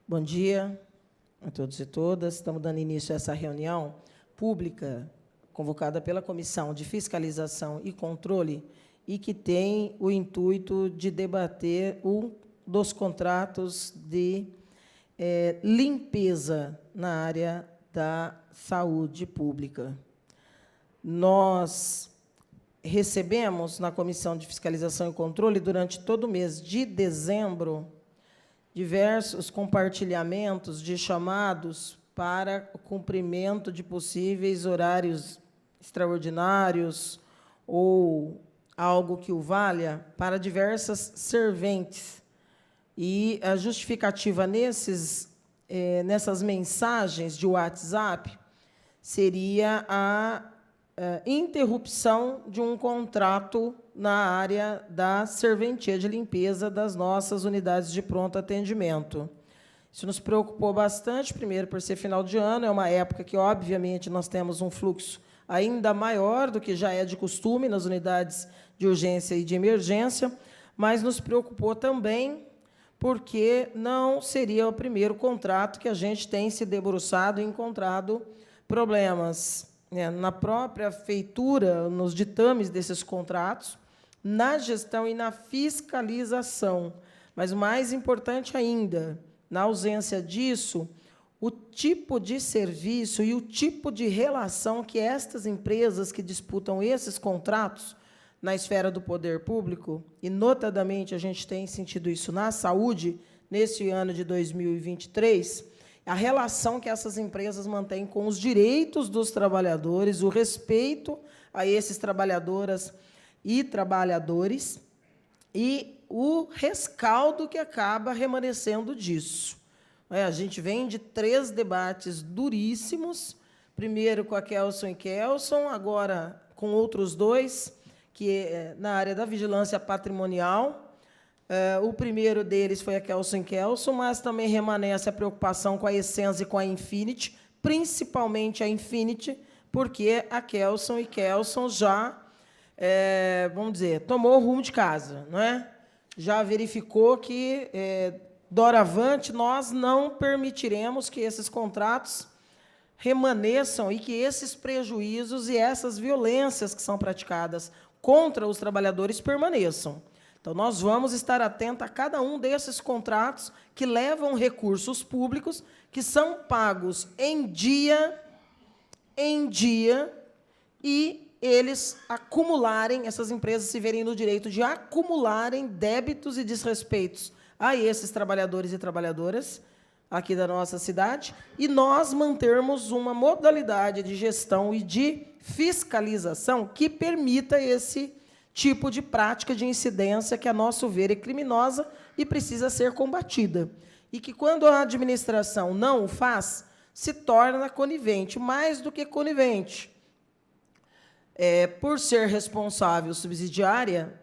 Bom dia a todos e todas. Estamos dando início a essa reunião pública convocada pela Comissão de Fiscalização e Controle e que tem o intuito de debater um dos contratos de limpeza na área da saúde pública. Nós recebemos na Comissão de Fiscalização e Controle, durante todo o mês de dezembro, diversos compartilhamentos de chamados para o cumprimento de possíveis horários extraordinários ou algo que o valha para diversas serventes. E a justificativa nessas mensagens de WhatsApp seria a interrupção de um contrato na área da serventia de limpeza das nossas unidades de pronto atendimento. Isso nos preocupou bastante, primeiro, por ser final de ano, é uma época que, obviamente, nós temos um fluxo ainda maior do que já é de costume nas unidades de urgência e de emergência, mas nos preocupou também porque não seria o primeiro contrato que a gente tem se debruçado e encontrado problemas na própria feitura, nos ditames desses contratos, na gestão e na fiscalização. Mas, o mais importante ainda, na ausência disso, o tipo de serviço e o tipo de relação que estas empresas que disputam esses contratos na esfera do poder público, e, notadamente, a gente tem sentido isso na saúde, nesse ano de 2023, a relação que essas empresas mantêm com os direitos dos trabalhadores, o respeito a esses trabalhadoras e trabalhadores, e o rescaldo que acaba remanescendo disso. A gente vem de 3 debates duríssimos, primeiro com a Kelson e Kelson, agora com outros 2, que é na área da vigilância patrimonial. O primeiro deles foi a Kelson e Kelson, mas também remanesce a preocupação com a Essence e com a Infinity, principalmente a Infinity, porque a Kelson e Kelson já, vamos dizer, tomou o rumo de casa, não é? Já verificou que, doravante, nós não permitiremos que esses contratos remanesçam e que esses prejuízos e essas violências que são praticadas contra os trabalhadores permaneçam. Então, nós vamos estar atentos a cada um desses contratos que levam recursos públicos, que são pagos em dia, e eles acumularem, essas empresas se verem no direito de acumularem débitos e desrespeitos a esses trabalhadores e trabalhadoras aqui da nossa cidade, e nós mantermos uma modalidade de gestão e de fiscalização que permita esse tipo de prática de incidência que, a nosso ver, é criminosa e precisa ser combatida. E que, quando a administração não o faz, se torna conivente, mais do que conivente. Por ser responsável subsidiária,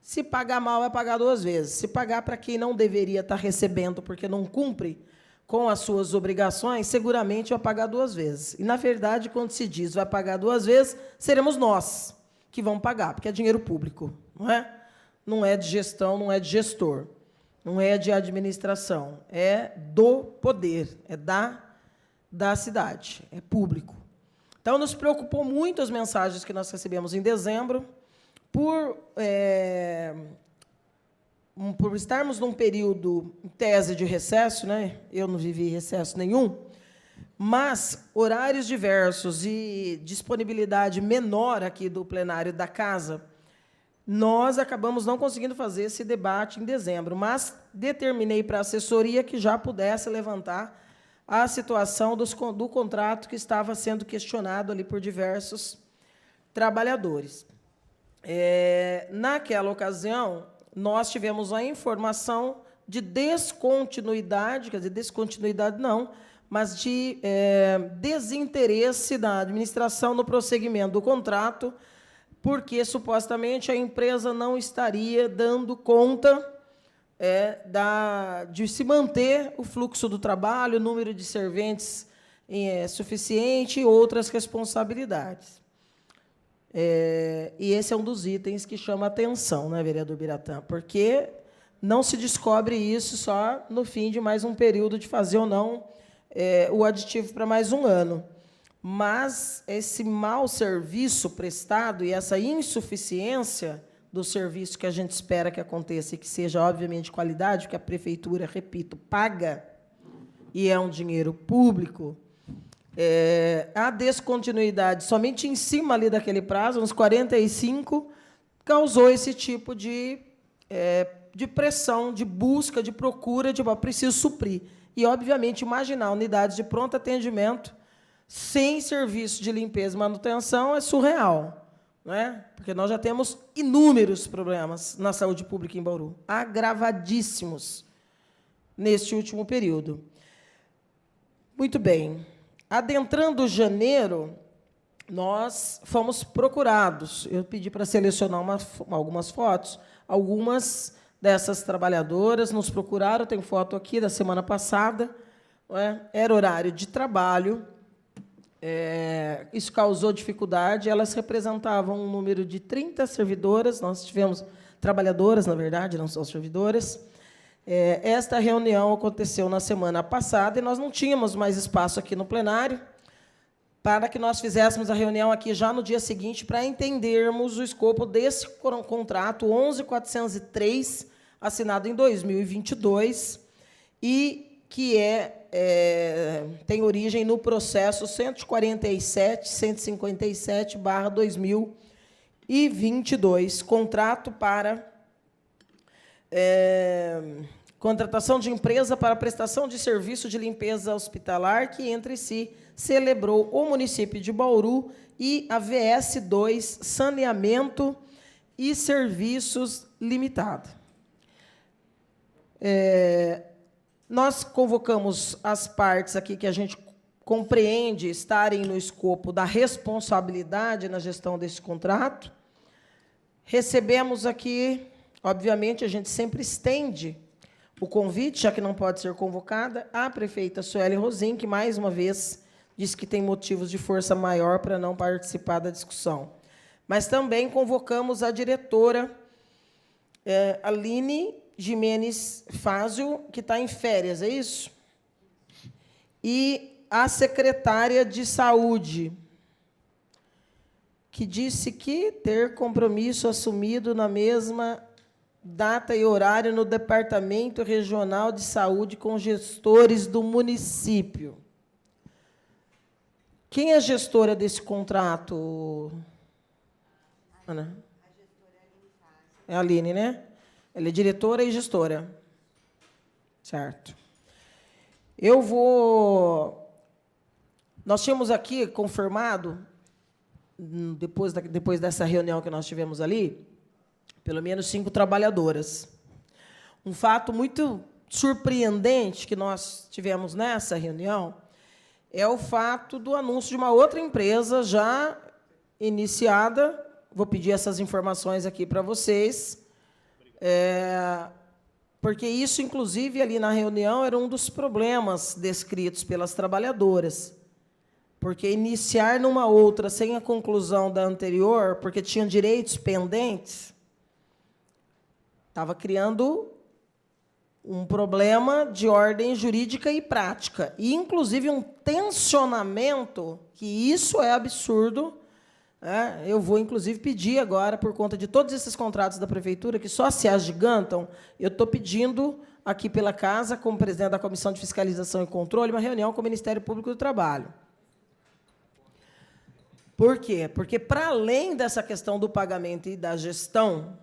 se pagar mal, vai pagar 2 vezes. Se pagar para quem não deveria estar recebendo porque não cumpre com as suas obrigações, seguramente vai pagar 2 vezes. E, na verdade, quando se diz vai pagar 2 vezes, seremos nós que vão pagar, porque é dinheiro público, não é? Não é de gestão, não é de gestor, não é de administração, é do poder, é da cidade, é público. Então, nos preocupou muito as mensagens que nós recebemos em dezembro, por estarmos num período, em tese, de recesso, né? Eu não vivi recesso nenhum, mas horários diversos e disponibilidade menor aqui do plenário da casa, nós acabamos não conseguindo fazer esse debate em dezembro, mas determinei para a assessoria que já pudesse levantar a situação do contrato que estava sendo questionado ali por diversos trabalhadores. Naquela ocasião, nós tivemos a informação de descontinuidade, quer dizer, descontinuidade não, mas de desinteresse da administração no prosseguimento do contrato, porque, supostamente, a empresa não estaria dando conta de se manter o fluxo do trabalho, o número de serventes suficiente e outras responsabilidades. E esse é um dos itens que chama a atenção, né, vereador Biratã? Porque não se descobre isso só no fim de mais um período de fazer ou não o aditivo para mais um ano. Mas esse mau serviço prestado e essa insuficiência do serviço que a gente espera que aconteça e que seja, obviamente, de qualidade, porque a prefeitura, repito, paga, e é um dinheiro público, a descontinuidade somente em cima ali daquele prazo, uns 45, causou esse tipo de pressão, de busca, de procura, de preciso suprir. E, obviamente, imaginar unidades de pronto atendimento sem serviço de limpeza e manutenção é surreal, não é? Porque nós já temos inúmeros problemas na saúde pública em Bauru, agravadíssimos neste último período. Muito bem. Adentrando janeiro, nós fomos procurados. Eu pedi para selecionar algumas fotos. Algumas dessas trabalhadoras nos procuraram. Tem foto aqui da semana passada. Não é? Era horário de trabalho. Isso causou dificuldade. Elas representavam um número de 30 servidoras. Nós tivemos trabalhadoras, na verdade, não são servidoras. Esta reunião aconteceu na semana passada e nós não tínhamos mais espaço aqui no plenário para que nós fizéssemos a reunião aqui já no dia seguinte para entendermos o escopo desse contrato 11.403, assinado em 2022, e que tem origem no processo 147.157/2022, contrato para contratação de empresa para prestação de serviço de limpeza hospitalar, que entre si celebrou o município de Bauru e a VS2 Saneamento e Serviços Limitada. Nós convocamos as partes aqui que a gente compreende estarem no escopo da responsabilidade na gestão desse contrato. Recebemos aqui, obviamente, a gente sempre estende o convite, já que não pode ser convocada, à prefeita Sueli Rosim, que, mais uma vez, disse que tem motivos de força maior para não participar da discussão. Mas também convocamos a diretora Aline Jimenez Fázio, que está em férias, é isso? E a secretária de Saúde, que disse que ter compromisso assumido na mesma data e horário no Departamento Regional de Saúde com gestores do município. Quem é a gestora desse contrato, Ana? A gestora é a Aline, né? Ela é diretora e gestora. Certo. Nós tínhamos aqui confirmado, depois dessa reunião que nós tivemos ali, pelo menos 5 trabalhadoras. Um fato muito surpreendente que nós tivemos nessa reunião é o fato do anúncio de uma outra empresa já iniciada. Vou pedir essas informações aqui para vocês, porque isso, inclusive, ali na reunião, era um dos problemas descritos pelas trabalhadoras. Porque iniciar numa outra sem a conclusão da anterior, porque tinham direitos pendentes, estava criando um problema de ordem jurídica e prática, e, inclusive, um tensionamento, que isso é absurdo. Eu vou, inclusive, pedir agora, por conta de todos esses contratos da prefeitura, que só se agigantam, eu estou pedindo aqui pela casa, como presidente da Comissão de Fiscalização e Controle, uma reunião com o Ministério Público do Trabalho. Por quê? Porque, para além dessa questão do pagamento e da gestão,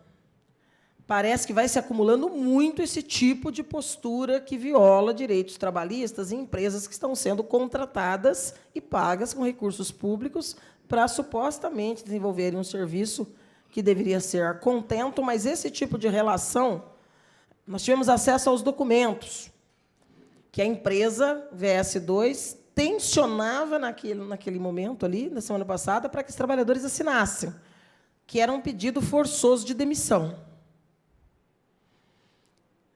parece que vai se acumulando muito esse tipo de postura que viola direitos trabalhistas em empresas que estão sendo contratadas e pagas com recursos públicos para supostamente desenvolverem um serviço que deveria ser a contento, mas esse tipo de relação, nós tivemos acesso aos documentos que a empresa VS2 tensionava naquele momento ali, na semana passada, para que os trabalhadores assinassem, que era um pedido forçoso de demissão.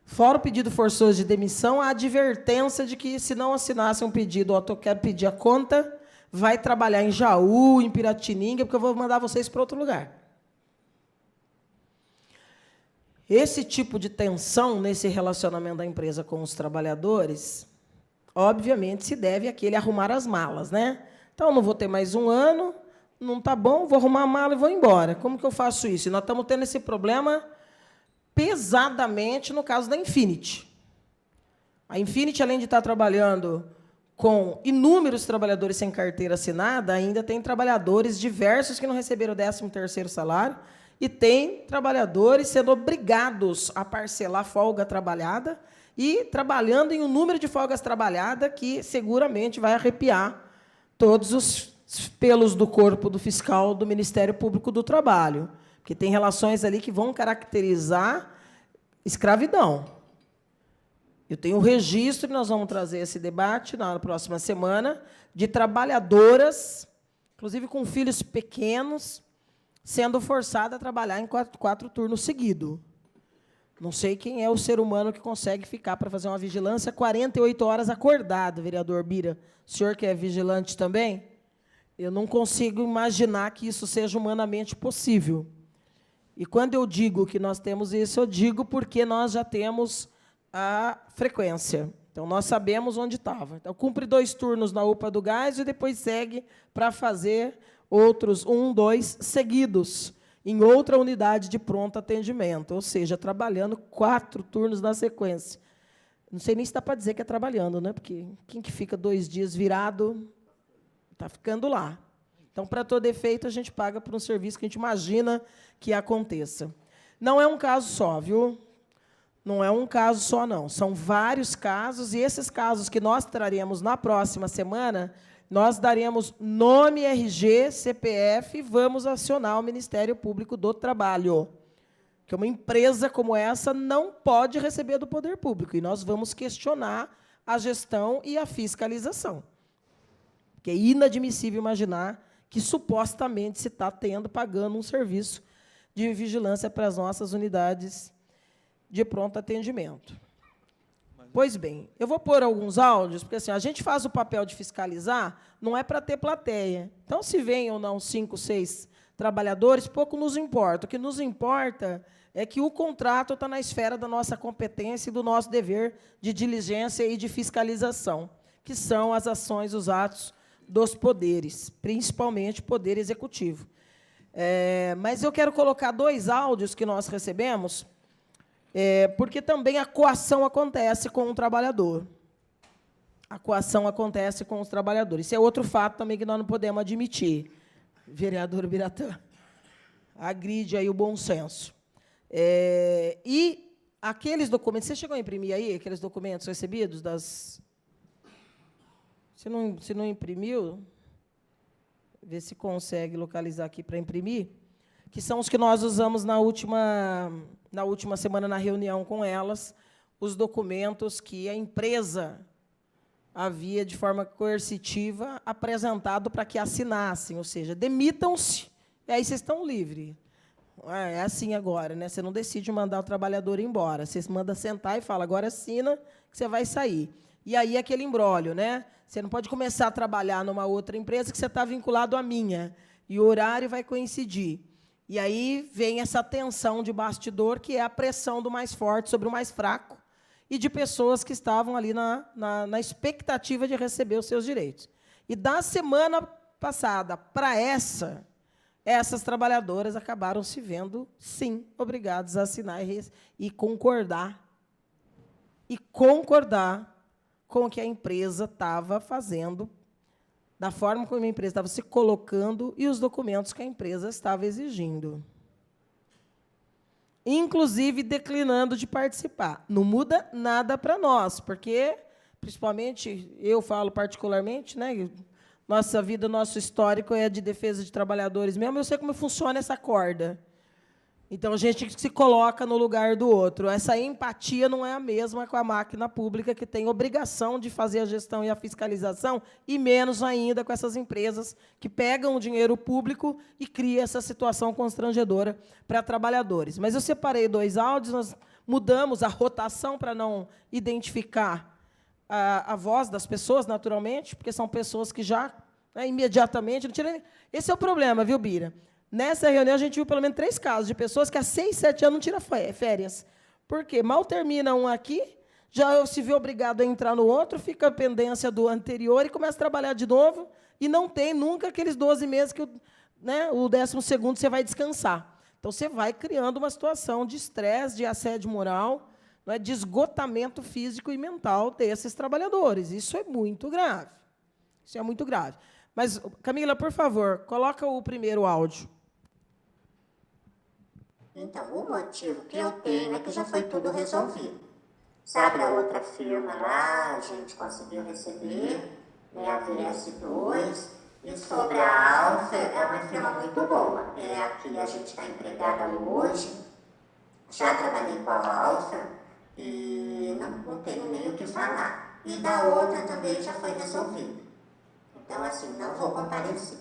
Fora o pedido forçoso de demissão, a advertência de que, se não assinassem um pedido, eu quero pedir a conta, vai trabalhar em Jaú, em Piratininga, porque eu vou mandar vocês para outro lugar. Esse tipo de tensão nesse relacionamento da empresa com os trabalhadores, obviamente, se deve àquele arrumar as malas, né? Então, não vou ter mais um ano, não está bom, vou arrumar a mala e vou embora. Como que eu faço isso? E nós estamos tendo esse problema pesadamente no caso da Infinity. A Infinity, além de estar trabalhando com inúmeros trabalhadores sem carteira assinada, ainda tem trabalhadores diversos que não receberam o 13º salário e tem trabalhadores sendo obrigados a parcelar folga trabalhada e trabalhando em um número de folgas trabalhadas que seguramente vai arrepiar todos os pelos do corpo do fiscal do Ministério Público do Trabalho, porque tem relações ali que vão caracterizar escravidão. Eu tenho um registro, nós vamos trazer esse debate na próxima semana, de trabalhadoras, inclusive com filhos pequenos, sendo forçada a trabalhar em quatro turnos seguidos. Não sei quem é o ser humano que consegue ficar para fazer uma vigilância 48 horas acordado, vereador Bira. O senhor que é vigilante também? Eu não consigo imaginar que isso seja humanamente possível. E quando eu digo que nós temos isso, eu digo porque nós já temos a frequência. Então, nós sabemos onde estava. Então, cumpre 2 turnos na UPA do Gás e depois segue para fazer outros 1, 2 seguidos em outra unidade de pronto atendimento, ou seja, trabalhando 4 turnos na sequência. Não sei nem se dá para dizer que é trabalhando, né? Porque quem que fica 2 dias virado está ficando lá. Então, para todo efeito, a gente paga por um serviço que a gente imagina que aconteça. Não é um caso só, viu? Não é um caso só, não. São vários casos, e esses casos que nós traremos na próxima semana, nós daremos nome, RG, CPF, e vamos acionar o Ministério Público do Trabalho. Que uma empresa como essa não pode receber do poder público, e nós vamos questionar a gestão e a fiscalização. Porque é inadmissível imaginar que supostamente se está pagando um serviço de vigilância para as nossas unidades de pronto atendimento. Pois bem, eu vou pôr alguns áudios, porque assim, a gente faz o papel de fiscalizar, não é para ter plateia. Então, se vem ou não 5, 6 trabalhadores, pouco nos importa. O que nos importa é que o contrato está na esfera da nossa competência e do nosso dever de diligência e de fiscalização, que são as ações, os atos dos poderes, principalmente o Poder Executivo. Mas eu quero colocar 2 áudios que nós recebemos, porque também a coação acontece com o trabalhador. A coação acontece com os trabalhadores. Isso é outro fato também que nós não podemos admitir. Vereador Biratã, agride aí o bom senso. E aqueles documentos, você chegou a imprimir aí aqueles documentos recebidos das... Se não imprimiu, vê se consegue localizar aqui para imprimir, que são os que nós usamos na última semana na reunião com elas, os documentos que a empresa havia, de forma coercitiva, apresentado para que assinassem, ou seja, demitam-se, e aí vocês estão livres. É assim agora, né? Você não decide mandar o trabalhador embora, você manda sentar e fala, agora assina, que você vai sair. E aí aquele imbróglio, né? Você não pode começar a trabalhar numa outra empresa que você está vinculado à minha, e o horário vai coincidir. E aí vem essa tensão de bastidor, que é a pressão do mais forte sobre o mais fraco, e de pessoas que estavam ali na expectativa de receber os seus direitos. E da semana passada para essas trabalhadoras acabaram se vendo, sim, obrigadas a assinar e concordar com o que a empresa estava fazendo, da forma como a empresa estava se colocando e os documentos que a empresa estava exigindo. Inclusive, declinando de participar. Não muda nada para nós, porque, principalmente, eu falo particularmente, né, nossa vida, nosso histórico é de defesa de trabalhadores mesmo, eu sei como funciona essa corda. Então, a gente se coloca no lugar do outro. Essa empatia não é a mesma com a máquina pública, que tem obrigação de fazer a gestão e a fiscalização, e menos ainda com essas empresas que pegam o dinheiro público e criam essa situação constrangedora para trabalhadores. Mas eu separei 2 áudios, nós mudamos a rotação para não identificar a voz das pessoas, naturalmente, porque são pessoas que já, imediatamente... Não tira... Esse é o problema, viu, Bira? Nessa reunião, a gente viu pelo menos 3 casos de pessoas que há 6, 7 anos não tiram férias. Por quê? Mal termina um aqui, já se vê obrigado a entrar no outro, fica a pendência do anterior e começa a trabalhar de novo, e não tem nunca aqueles 12 meses que o 12º você vai descansar. Então, você vai criando uma situação de estresse, de assédio moral, de esgotamento físico e mental desses trabalhadores. Isso é muito grave. Isso é muito grave. Mas, Camila, por favor, coloca o primeiro áudio. Então, o motivo que eu tenho é que já foi tudo resolvido. Sabe, a outra firma lá, a gente conseguiu receber, a VS2, e sobre a Alfa, é uma firma muito boa. Aqui a gente está empregada hoje, já trabalhei com a Alfa, e não tenho nem o que falar. E da outra também já foi resolvido. Então, assim, não vou comparecer.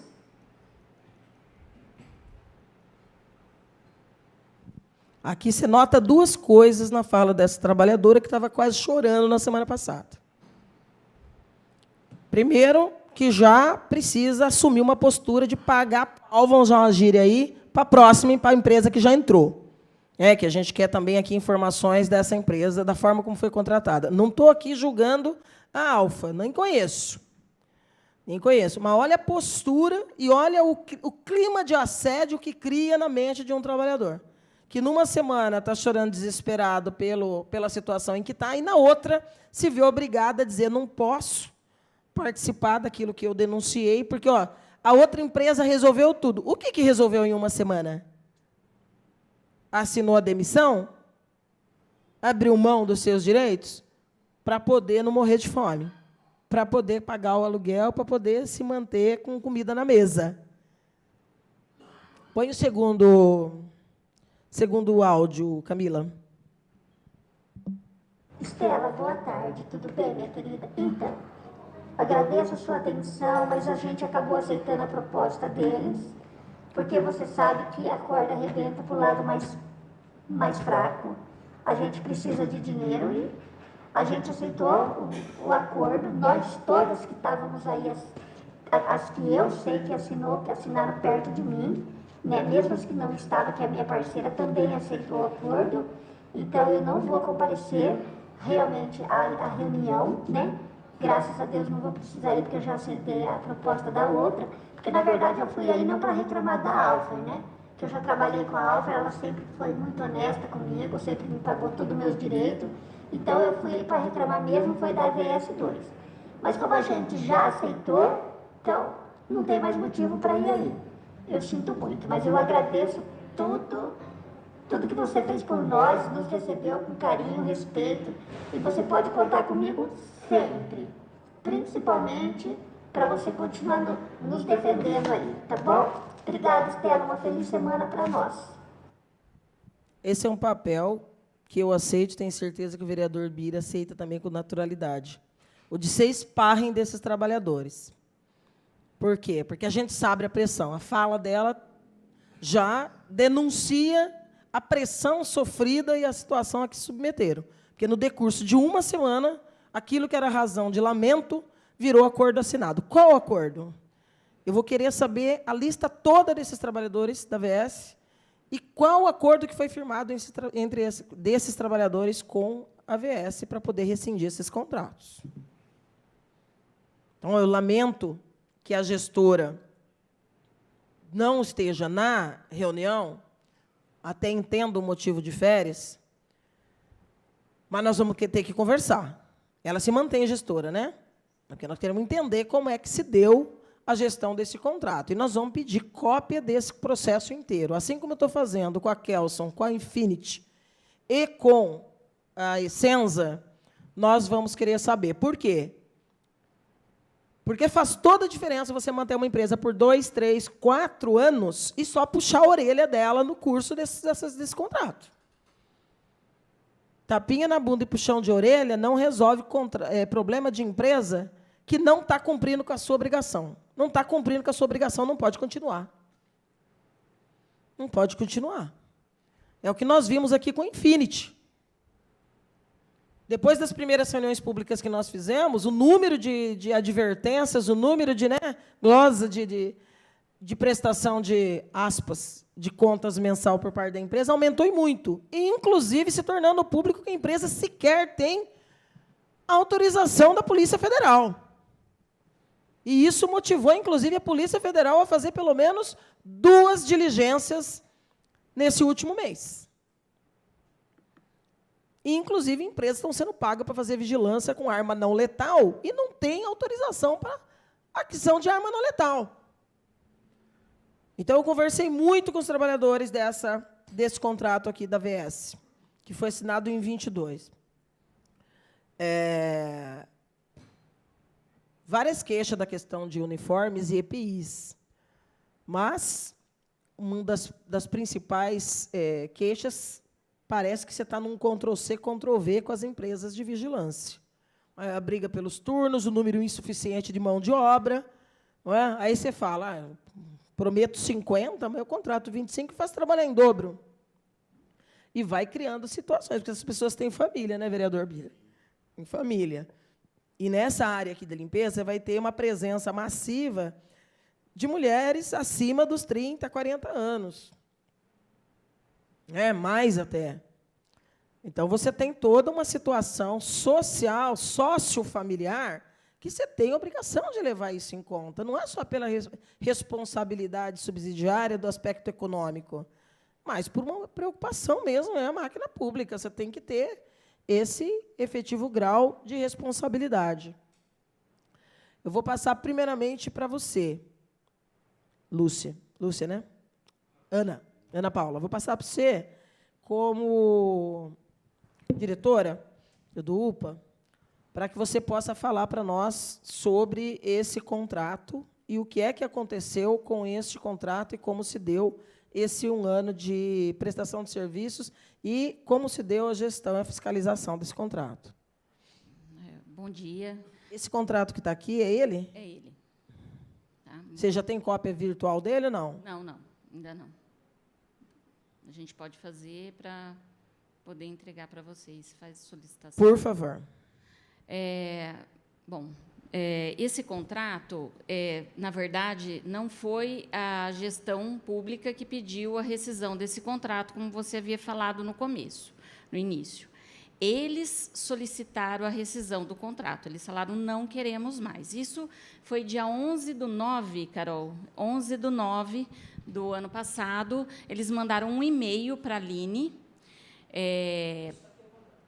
Aqui você nota 2 coisas na fala dessa trabalhadora que estava quase chorando na semana passada. Primeiro, que já precisa assumir uma postura de pagar pau, vamos usar uma gíria aí, para a próxima, para a empresa que já entrou. Que a gente quer também aqui informações dessa empresa, da forma como foi contratada. Não estou aqui julgando a Alfa, nem conheço. Nem conheço, mas olha a postura e olha o clima de assédio que cria na mente de um trabalhador, que numa semana está chorando desesperado pela situação em que está, e na outra se vê obrigada a dizer, não posso participar daquilo que eu denunciei, porque a outra empresa resolveu tudo. O que resolveu em uma semana? Assinou a demissão? Abriu mão dos seus direitos? Para poder não morrer de fome, para poder pagar o aluguel, para poder se manter com comida na mesa. Põe o segundo áudio, Camila. Estela, boa tarde. Tudo bem, minha querida? Então, agradeço a sua atenção, mas a gente acabou aceitando a proposta deles, porque você sabe que a corda arrebenta para o lado mais fraco. A gente precisa de dinheiro e a gente aceitou o acordo. Nós todas que estávamos aí, as que eu sei que assinaram perto de mim, mesmo as que não estavam, que a minha parceira também aceitou o acordo. Então, eu não vou comparecer realmente à reunião, Graças a Deus não vou precisar ir, porque eu já aceitei a proposta da outra, porque, na verdade, eu fui aí não para reclamar da Alfa, Que eu já trabalhei com a Alfa, ela sempre foi muito honesta comigo, sempre me pagou todos os meus direitos. Então, eu fui aí para reclamar mesmo, foi da VS2. Mas como a gente já aceitou, então não tem mais motivo para ir aí. Eu sinto muito, mas eu agradeço tudo que você fez por nós, nos recebeu com carinho, respeito, e você pode contar comigo sempre, principalmente para você continuar nos defendendo aí, tá bom? Obrigada, Estela, uma feliz semana para nós. Esse é um papel que eu aceito e tenho certeza que o vereador Bira aceita também com naturalidade. O de ser sparring desses trabalhadores. Por quê? Porque a gente sabe a pressão. A fala dela já denuncia a pressão sofrida e a situação a que se submeteram. Porque, no decurso de uma semana, aquilo que era razão de lamento virou acordo assinado. Qual acordo? Eu vou querer saber a lista toda desses trabalhadores da VS e qual o acordo que foi firmado desses trabalhadores com a VS para poder rescindir esses contratos. Então, eu lamento que a gestora não esteja na reunião, até entendo o motivo de férias, mas nós vamos ter que conversar. Ela se mantém gestora, Porque nós queremos entender como é que se deu a gestão desse contrato. E nós vamos pedir cópia desse processo inteiro. Assim como eu estou fazendo com a Kelson, com a Infinity e com a Essenza, nós vamos querer saber. Por quê? Porque faz toda a diferença você manter uma empresa por 2, 3, 4 anos e só puxar a orelha dela no curso desse contrato. Tapinha na bunda e puxão de orelha não resolve problema de empresa que não está cumprindo com a sua obrigação. Não está cumprindo com a sua obrigação, não pode continuar. Não pode continuar. É o que nós vimos aqui com a Infinity. Depois das primeiras reuniões públicas que nós fizemos, o número de advertências, o número de glosa de prestação de, aspas, de contas mensal por parte da empresa aumentou e muito, e, inclusive, se tornando público que a empresa sequer tem autorização da Polícia Federal. E isso motivou, inclusive, a Polícia Federal a fazer pelo menos 2 diligências nesse último mês. E, inclusive, empresas estão sendo pagas para fazer vigilância com arma não letal e não tem autorização para aquisição de arma não letal. Então, eu conversei muito com os trabalhadores desse contrato aqui da VS, que foi assinado em 22. Várias queixas da questão de uniformes e EPIs. Mas uma das principais queixas parece que você está num Ctrl-C, Ctrl-V com as empresas de vigilância. A briga pelos turnos, o número insuficiente de mão de obra. Não é? Aí você fala, prometo 50, mas eu contrato 25 e faço trabalhar em dobro. E vai criando situações, porque as pessoas têm família, né, vereador Bira? Em família. E nessa área aqui da limpeza vai ter uma presença massiva de mulheres acima dos 30, 40 anos. Mais até. Então, você tem toda uma situação social, sociofamiliar, que você tem a obrigação de levar isso em conta. Não é só pela responsabilidade subsidiária do aspecto econômico, mas por uma preocupação mesmo, a máquina pública. Você tem que ter esse efetivo grau de responsabilidade. Eu vou passar primeiramente para você, Lúcia. Lúcia, né? Ana Paula. Vou passar para você como diretora do UPA, para que você possa falar para nós sobre esse contrato e o que é que aconteceu com este contrato e como se deu esse 1 ano de prestação de serviços e como se deu a gestão e a fiscalização desse contrato. Bom dia. Esse contrato que está aqui, é ele? É ele. Tá? Você já tem cópia virtual dele ou não? Não, ainda não. A gente pode fazer para poder entregar para vocês. Faz solicitação. Por favor. Esse contrato, na verdade, não foi a gestão pública que pediu a rescisão desse contrato, como você havia falado no início. Eles solicitaram a rescisão do contrato. Eles falaram, não queremos mais. Isso foi dia 11/9, Carol, 11/9 do ano passado. Eles mandaram um e-mail para a Aline.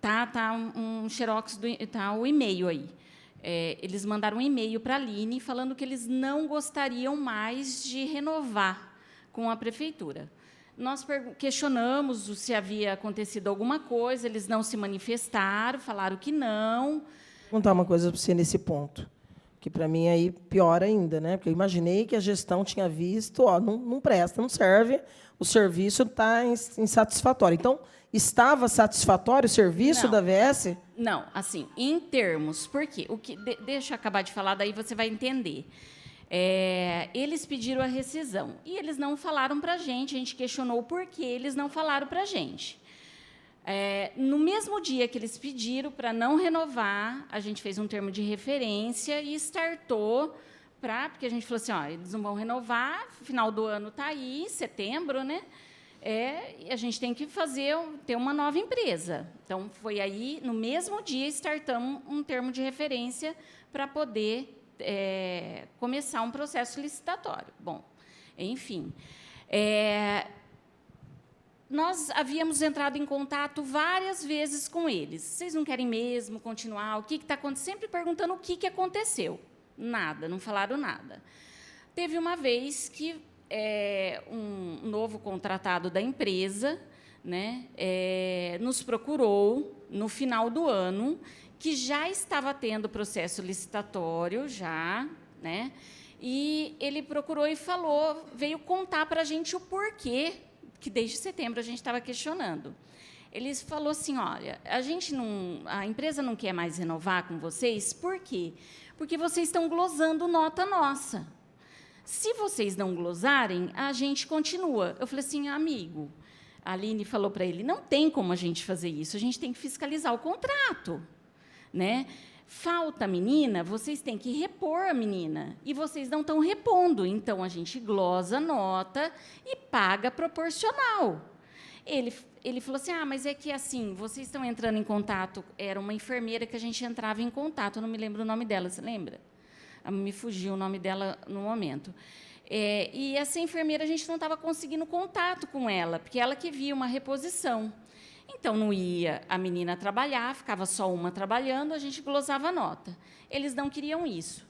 Tá um xerox, tá o e-mail aí. Eles mandaram um e-mail para a Aline falando que eles não gostariam mais de renovar com a prefeitura. Nós questionamos se havia acontecido alguma coisa, eles não se manifestaram, falaram que não. Vou contar uma coisa para você nesse ponto, que, para mim, aí pior ainda, né? Porque eu imaginei que a gestão tinha visto, não presta, não serve, o serviço está insatisfatório. Então, estava satisfatório o serviço da VS? Não, assim, em termos, por quê? Deixa eu acabar de falar, daí você vai entender. Eles pediram a rescisão e eles não falaram para a gente questionou por que eles não falaram para a gente. No mesmo dia que eles pediram para não renovar, a gente fez um termo de referência e startou porque a gente falou assim, eles não vão renovar, final do ano está aí, setembro, né? E a gente tem que ter uma nova empresa. Então, foi aí, no mesmo dia, startamos um termo de referência para poder começar um processo licitatório. Bom, enfim. Nós havíamos entrado em contato várias vezes com eles. Vocês não querem mesmo continuar? O que está acontecendo? Sempre perguntando o que aconteceu. Nada, não falaram nada. Teve uma vez que um novo contratado da empresa, né, nos procurou no final do ano, que já estava tendo processo licitatório, né, e ele procurou e veio contar para a gente o porquê, que desde setembro a gente estava questionando. Ele falou assim, olha, a empresa não quer mais renovar com vocês, por quê? Porque vocês estão glosando nota nossa. Se vocês não glosarem, a gente continua. Eu falei assim, amigo, a Aline falou para ele, não tem como a gente fazer isso, a gente tem que fiscalizar o contrato. Né? falta a menina, vocês têm que repor a menina, e vocês não estão repondo, então a gente glosa a nota e paga proporcional. Ele falou assim, mas é que assim, vocês estão entrando em contato, era uma enfermeira que a gente entrava em contato, eu não me lembro o nome dela, você lembra? Me fugiu o nome dela no momento. E essa enfermeira, a gente não estava conseguindo contato com ela, porque ela que via uma reposição. Então, não ia a menina trabalhar, ficava só uma trabalhando, a gente glosava a nota. Eles não queriam isso.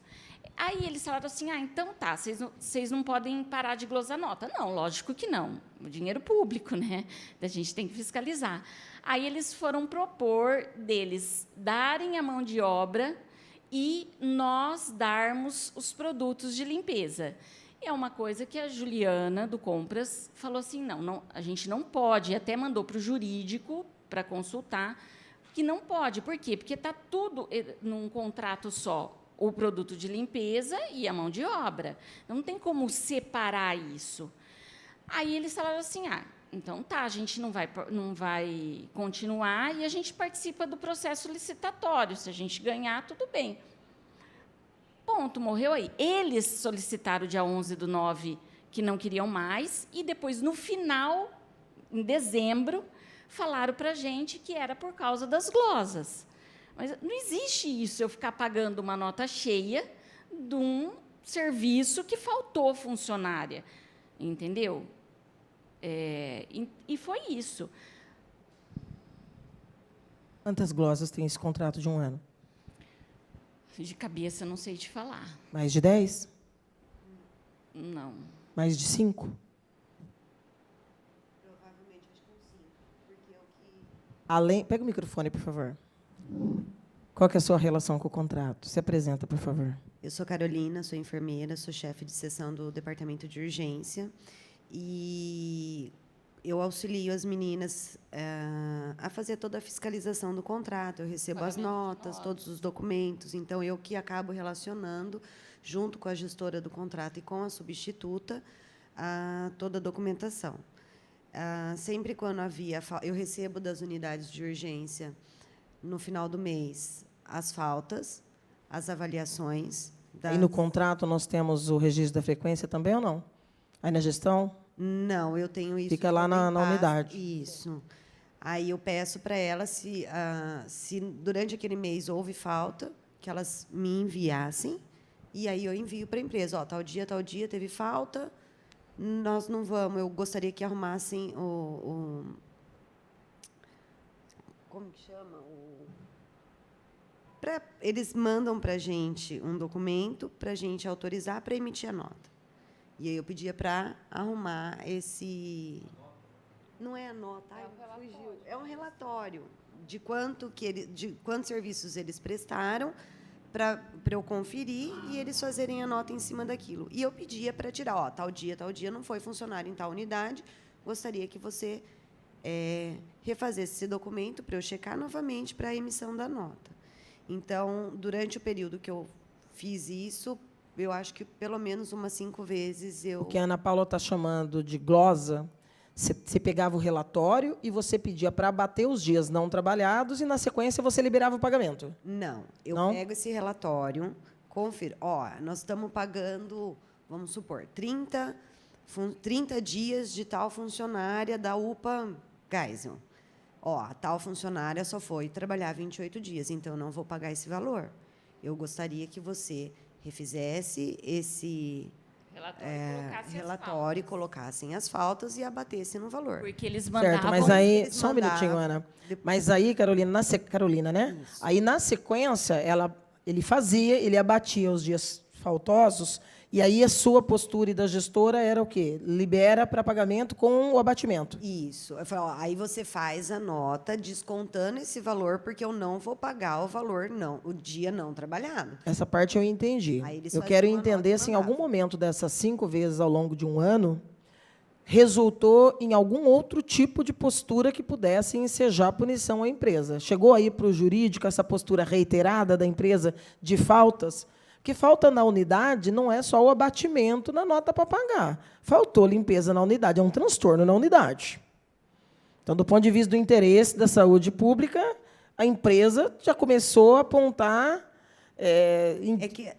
Aí eles falaram assim, então tá, vocês não podem parar de glosar nota. Não, lógico que não. O dinheiro público, né? A gente tem que fiscalizar. Aí eles foram propor deles darem a mão de obra e nós darmos os produtos de limpeza. E é uma coisa que a Juliana, do Compras, falou assim, não, a gente não pode, e até mandou para o jurídico para consultar, que não pode. Por quê? Porque está tudo num contrato só, o produto de limpeza e a mão de obra. Não tem como separar isso. Aí eles falaram assim, então tá, a gente não vai continuar e a gente participa do processo licitatório. Se a gente ganhar, tudo bem. Ponto, morreu aí. Eles solicitaram dia 11/9 que não queriam mais e depois, no final, em dezembro, falaram para a gente que era por causa das glosas. Mas não existe isso, eu ficar pagando uma nota cheia de um serviço que faltou funcionária. Entendeu? E foi isso. Quantas glosas tem esse contrato de 1 ano? De cabeça, não sei te falar. Mais de 10? Não. Mais de 5? Provavelmente, acho que uns 5. Porque o que... Além... Pega o microfone, por favor. Qual que é a sua relação com o contrato? Se apresenta, por favor. Eu sou Carolina, sou enfermeira, sou chefe de seção do departamento de urgência e eu auxilio as meninas a fazer toda a fiscalização do contrato. Eu recebo as notas, todos os documentos. Então, eu que acabo relacionando, junto com a gestora do contrato e com a substituta, toda a documentação. Sempre quando havia... Eu recebo das unidades de urgência, no final do mês, as faltas, as avaliações. E no contrato nós temos o registro da frequência também ou não? Aí na gestão? Não, eu tenho isso. Fica lá na unidade. Isso. Aí eu peço para elas, se durante aquele mês houve falta, que elas me enviassem, e aí eu envio para a empresa. Tal dia teve falta, nós não vamos. Eu gostaria que arrumassem como que chama? Eles mandam para a gente um documento para a gente autorizar para emitir a nota. E aí eu pedia para arrumar esse... Não é a nota, fugiu. É um relatório de quantos serviços eles prestaram para eu conferir e eles fazerem a nota em cima daquilo. E eu pedia para tirar, tal dia não foi funcionário em tal unidade, gostaria que você refazesse esse documento para eu checar novamente para a emissão da nota. Então, durante o período que eu fiz isso, eu acho que pelo menos umas 5 vezes eu... O que a Ana Paula está chamando de glosa, você pegava o relatório e você pedia para abater os dias não trabalhados e, na sequência, você liberava o pagamento? Não. Eu pego esse relatório, confiro. Nós estamos pagando, vamos supor, 30 dias de tal funcionária da UPA Geisel. Tal funcionária só foi trabalhar 28 dias, então eu não vou pagar esse valor. Eu gostaria que você refizesse esse relatório, colocassem as faltas e abatesse no valor. Porque eles mandavam... Certo, mas aí... Só um minutinho, Ana. Mas aí, Carolina, né? Isso. Aí, na sequência, ele abatia os dias faltosos, e aí a sua postura e da gestora era o quê? Libera para pagamento com o abatimento. Isso. Eu falei, aí você faz a nota descontando esse valor, porque eu não vou pagar o valor, o dia não trabalhado. Essa parte eu entendi. Eu quero entender se em algum momento dessas 5 vezes ao longo de 1 ano resultou em algum outro tipo de postura que pudesse ensejar punição à empresa. Chegou aí para o jurídico essa postura reiterada da empresa de faltas? Porque falta na unidade não é só o abatimento na nota para pagar. Faltou limpeza na unidade, é um transtorno na unidade. Então, do ponto de vista do interesse da saúde pública, a empresa já começou a apontar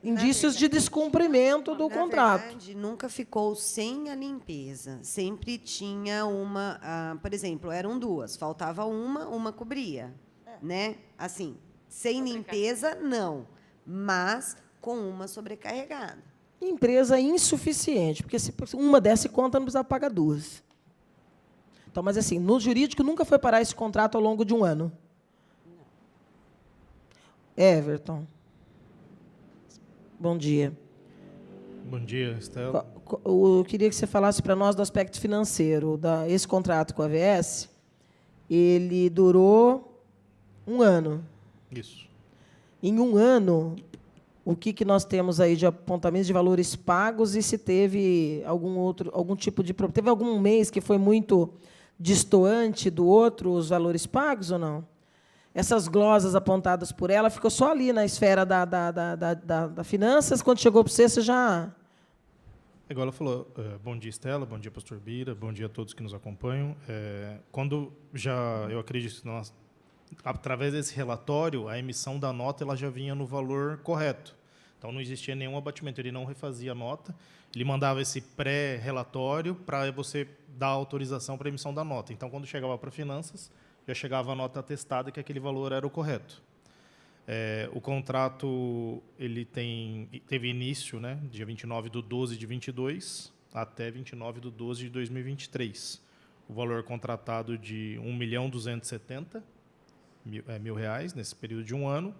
indícios de descumprimento do contrato. Na verdade, nunca ficou sem a limpeza. Sempre tinha uma... por exemplo, eram duas. Faltava uma cobria. Né? Assim, sem limpeza, não. Mas com uma sobrecarregada. Empresa insuficiente, porque se uma desse conta, não precisava pagar duas. Então, mas assim, no jurídico nunca foi parar esse contrato ao longo de um ano. Everton. Bom dia. Bom dia, Estela. Eu queria que você falasse para nós do aspecto financeiro. Esse contrato com a AVS, ele durou um ano. Isso. Em um ano, o que nós temos aí de apontamentos de valores pagos e se teve algum tipo de... Teve algum mês que foi muito destoante do outro, os valores pagos ou não? Essas glosas apontadas por ela ficou só ali na esfera da finanças, quando chegou para você já... Igual ela falou, bom dia, Estela, bom dia, pastor Bira, bom dia a todos que nos acompanham. Quando eu acredito que nós, através desse relatório, a emissão da nota ela já vinha no valor correto. Então, não existia nenhum abatimento, ele não refazia a nota, ele mandava esse pré-relatório para você dar autorização para a emissão da nota. Então, quando chegava para finanças, já chegava a nota atestada que aquele valor era o correto. O contrato ele teve início, né, dia 29/12 de 22 até 29/12 de 2023. O valor contratado de R$ 1.270.000 nesse período de um ano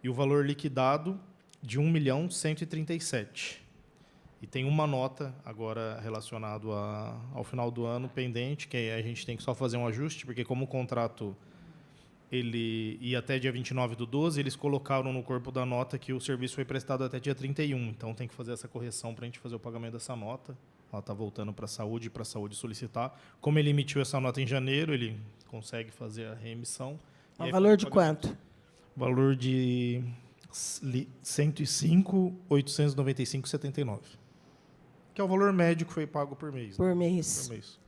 e o valor liquidado de R$ 1.137.000. E tem uma nota agora relacionada ao final do ano pendente, que a gente tem que só fazer um ajuste, porque como o contrato ele ia até dia 29/12, eles colocaram no corpo da nota que o serviço foi prestado até dia 31. Então, tem que fazer essa correção para a gente fazer o pagamento dessa nota. Ela está voltando para a saúde solicitar. Como ele emitiu essa nota em janeiro, ele consegue fazer a reemissão. O valor de quanto? Valor de R$ 105.895,79. Que é o valor médio que foi pago por mês. Por mês. Por mês.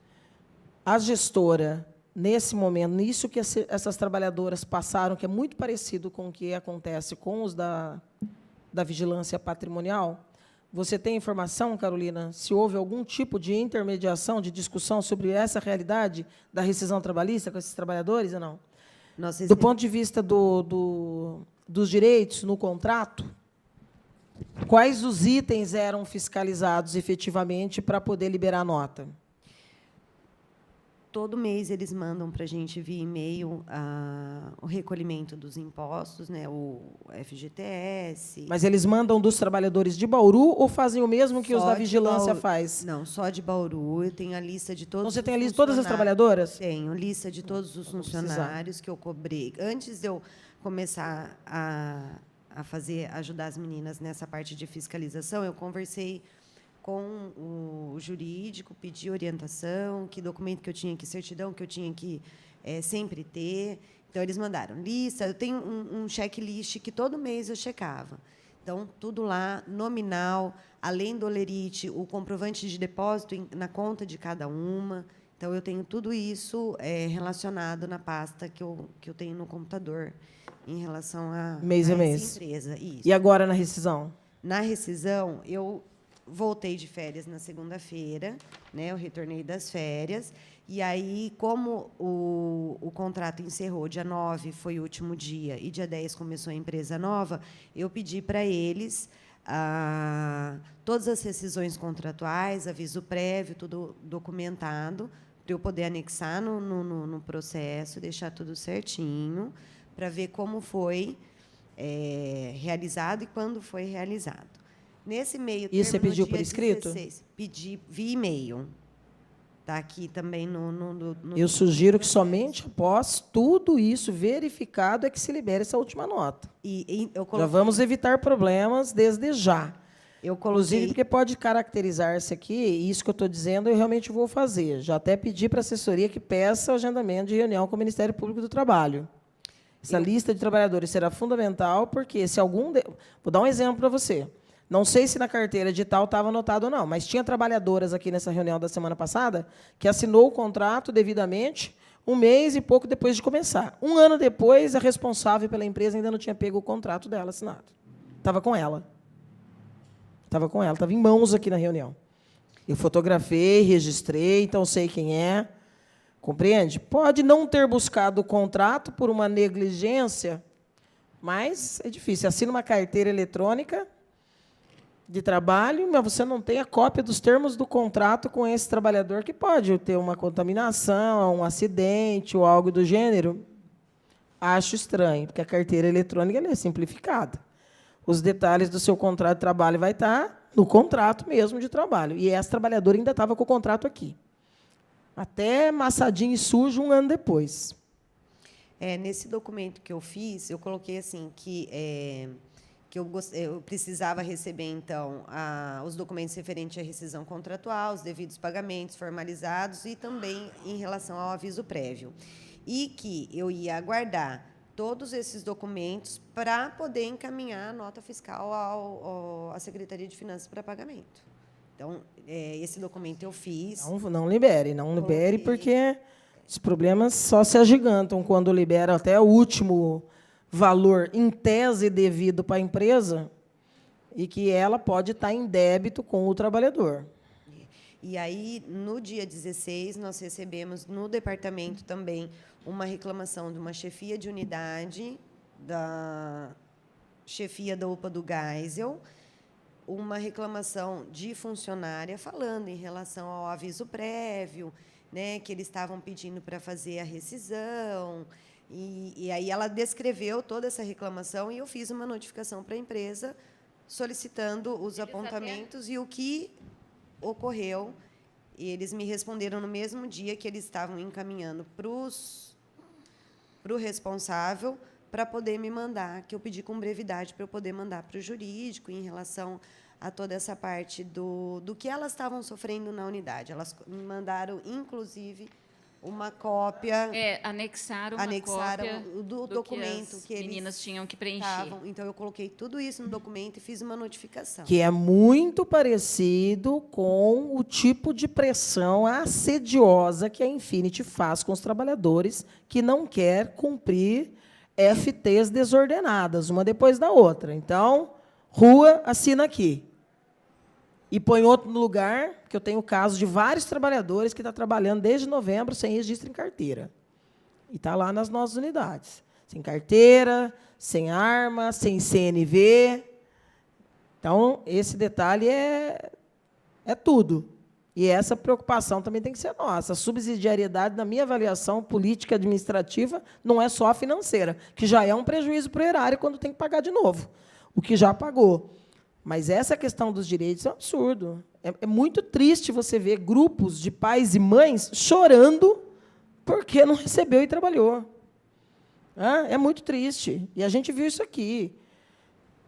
A gestora, nesse momento, nisso que essas trabalhadoras passaram, que é muito parecido com o que acontece com os da vigilância patrimonial, você tem informação, Carolina, se houve algum tipo de intermediação, de discussão sobre essa realidade da rescisão trabalhista com esses trabalhadores ou não? Do ponto de vista dos direitos no contrato, quais os itens eram fiscalizados efetivamente para poder liberar a nota? Todo mês eles mandam para a gente via e-mail o recolhimento dos impostos, né, o FGTS. Mas eles mandam dos trabalhadores de Bauru ou fazem o mesmo que os da vigilância faz? Não, só de Bauru. Eu tenho a lista de todos. Então, você tem a lista de todas as trabalhadoras? Tenho lista de todos os funcionários que eu cobrei. Antes de eu começar a ajudar as meninas nessa parte de fiscalização, eu conversei com o jurídico, pedi orientação, que documento que eu tinha, que certidão que eu tinha que sempre ter. Então, eles mandaram lista. Eu tenho um checklist que todo mês eu checava. Então, tudo lá, nominal, além do olerite, o comprovante de depósito na conta de cada uma. Então, eu tenho tudo isso relacionado na pasta que eu tenho no computador em relação a essa empresa. Isso. E agora, na rescisão? Na rescisão, eu voltei de férias na segunda-feira, né? Eu retornei das férias. E aí, como o contrato encerrou, dia 9 foi o último dia, e dia 10 começou a empresa nova, eu pedi para eles todas as rescisões contratuais, aviso prévio, tudo documentado, para eu poder anexar no processo, deixar tudo certinho, para ver como foi realizado e quando foi realizado. Nesse meio termo, isso você pediu por escrito? 16, pedi via e-mail. Está aqui também no eu sugiro que somente após tudo isso verificado é que se libere essa última nota. Já vamos evitar problemas desde já. Inclusive, porque pode caracterizar-se aqui, e isso que eu estou dizendo, eu realmente vou fazer. Já até pedi para a assessoria que peça o agendamento de reunião com o Ministério Público do Trabalho. Essa lista de trabalhadores será fundamental, porque se algum... Vou dar um exemplo para você. Não sei se na carteira digital estava anotado ou não, mas tinha trabalhadoras aqui nessa reunião da semana passada que assinou o contrato devidamente Um mês e pouco depois de começar. Um ano depois, a responsável pela empresa ainda não tinha pego o contrato dela assinado. Estava com ela. Estava em mãos aqui na reunião. Eu fotografei, registrei, então sei quem é. Compreende? Pode não ter buscado o contrato por uma negligência, mas é difícil. Assina uma carteira eletrônica de trabalho, mas você não tem a cópia dos termos do contrato com esse trabalhador, que pode ter uma contaminação, um acidente ou algo do gênero. Acho estranho, porque a carteira eletrônica ela é simplificada. Os detalhes do seu contrato de trabalho vai estar no contrato mesmo de trabalho. E essa trabalhadora ainda estava com o contrato aqui. Até amassadinho e sujo, um ano depois. Nesse documento que eu fiz, eu coloquei assim que eu precisava receber, então, os documentos referentes à rescisão contratual, os devidos pagamentos formalizados e também em relação ao aviso prévio. E que eu ia aguardar todos esses documentos para poder encaminhar a nota fiscal à Secretaria de Finanças para pagamento. Então, esse documento eu fiz. Não libere, porque os problemas só se agigantam quando libera até o último valor em tese devido para a empresa e que ela pode estar em débito com o trabalhador. E aí, no dia 16, nós recebemos no departamento também uma reclamação de uma chefia de unidade, da chefia da UPA do Geisel, uma reclamação de funcionária falando em relação ao aviso prévio, né, que eles estavam pedindo para fazer a rescisão. E aí ela descreveu toda essa reclamação e eu fiz uma notificação para a empresa solicitando os apontamentos e o que ocorreu. E eles me responderam no mesmo dia que eles estavam encaminhando para o responsável para poder me mandar, que eu pedi com brevidade para eu poder mandar para o jurídico em relação a toda essa parte do que elas estavam sofrendo na unidade. Elas me mandaram, inclusive, uma cópia... Anexaram cópia do documento que as meninas tinham que preencher. Então, eu coloquei tudo isso no documento e fiz uma notificação. Que é muito parecido com o tipo de pressão assediosa que a Infinity faz com os trabalhadores que não quer cumprir FTs desordenadas, uma depois da outra. Então, rua, assina aqui. E põe outro no lugar, que eu tenho o caso de vários trabalhadores que estão trabalhando desde novembro sem registro em carteira. E está lá nas nossas unidades. Sem carteira, sem arma, sem CNV. Então, esse detalhe é tudo. E essa preocupação também tem que ser nossa. A subsidiariedade, na minha avaliação política administrativa, não é só a financeira, que já é um prejuízo para o erário quando tem que pagar de novo, o que já pagou. Mas essa questão dos direitos é um absurdo. É muito triste você ver grupos de pais e mães chorando porque não recebeu e trabalhou. É muito triste. E a gente viu isso aqui.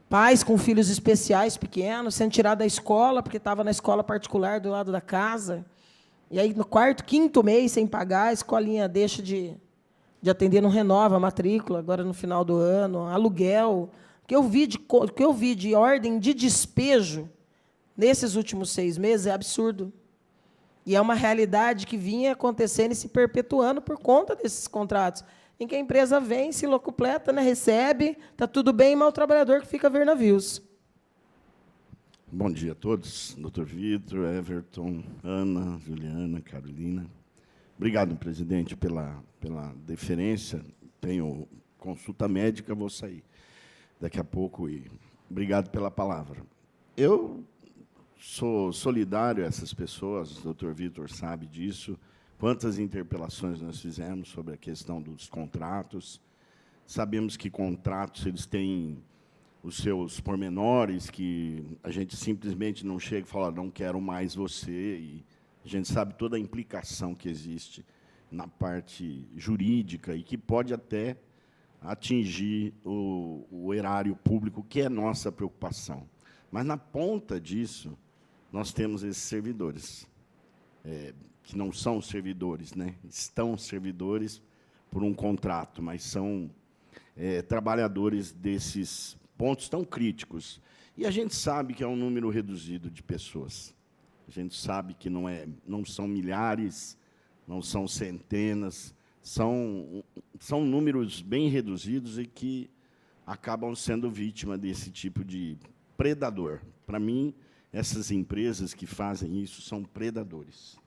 Pais com filhos especiais pequenos, sendo tirados da escola, porque estava na escola particular do lado da casa. E aí, no quarto, quinto mês, sem pagar, a escolinha deixa de atender, não renova a matrícula, agora no final do ano, aluguel. O que eu vi de ordem de despejo nesses últimos 6 meses é absurdo. E é uma realidade que vinha acontecendo e se perpetuando por conta desses contratos, em que a empresa vem, se locupleta, né, recebe, está tudo bem, mas o trabalhador que fica a ver navios. Bom dia a todos, doutor Vitor, Everton, Ana, Juliana, Carolina. Obrigado, presidente, pela deferência. Tenho consulta médica, vou sair daqui a pouco. E obrigado pela palavra. Eu sou solidário a essas pessoas, o doutor Vitor sabe disso. Quantas interpelações nós fizemos sobre a questão dos contratos. Sabemos que contratos eles têm os seus pormenores, que a gente simplesmente não chega e fala, não quero mais você. E a gente sabe toda a implicação que existe na parte jurídica e que pode até atingir o erário público, que é nossa preocupação. Mas, na ponta disso, nós temos esses servidores, que não são servidores, né? Estão servidores por um contrato, mas são trabalhadores desses pontos tão críticos. E a gente sabe que é um número reduzido de pessoas. A gente sabe que não são milhares, não são centenas, são números bem reduzidos e que acabam sendo vítima desse tipo de predador. Para mim, essas empresas que fazem isso são predadores.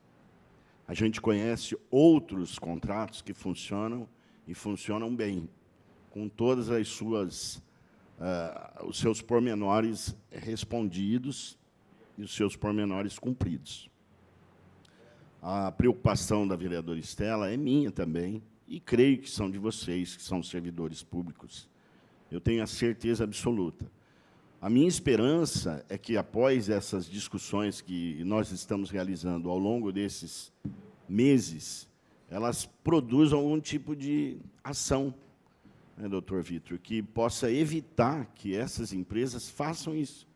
A gente conhece outros contratos que funcionam e funcionam bem, com todas as suas os seus pormenores respondidos e os seus pormenores cumpridos. A preocupação da vereadora Estela é minha também, e creio que são de vocês, que são servidores públicos. Eu tenho a certeza absoluta. A minha esperança é que, após essas discussões que nós estamos realizando ao longo desses meses, elas produzam algum tipo de ação, né, doutor Vitor, que possa evitar que essas empresas façam isso.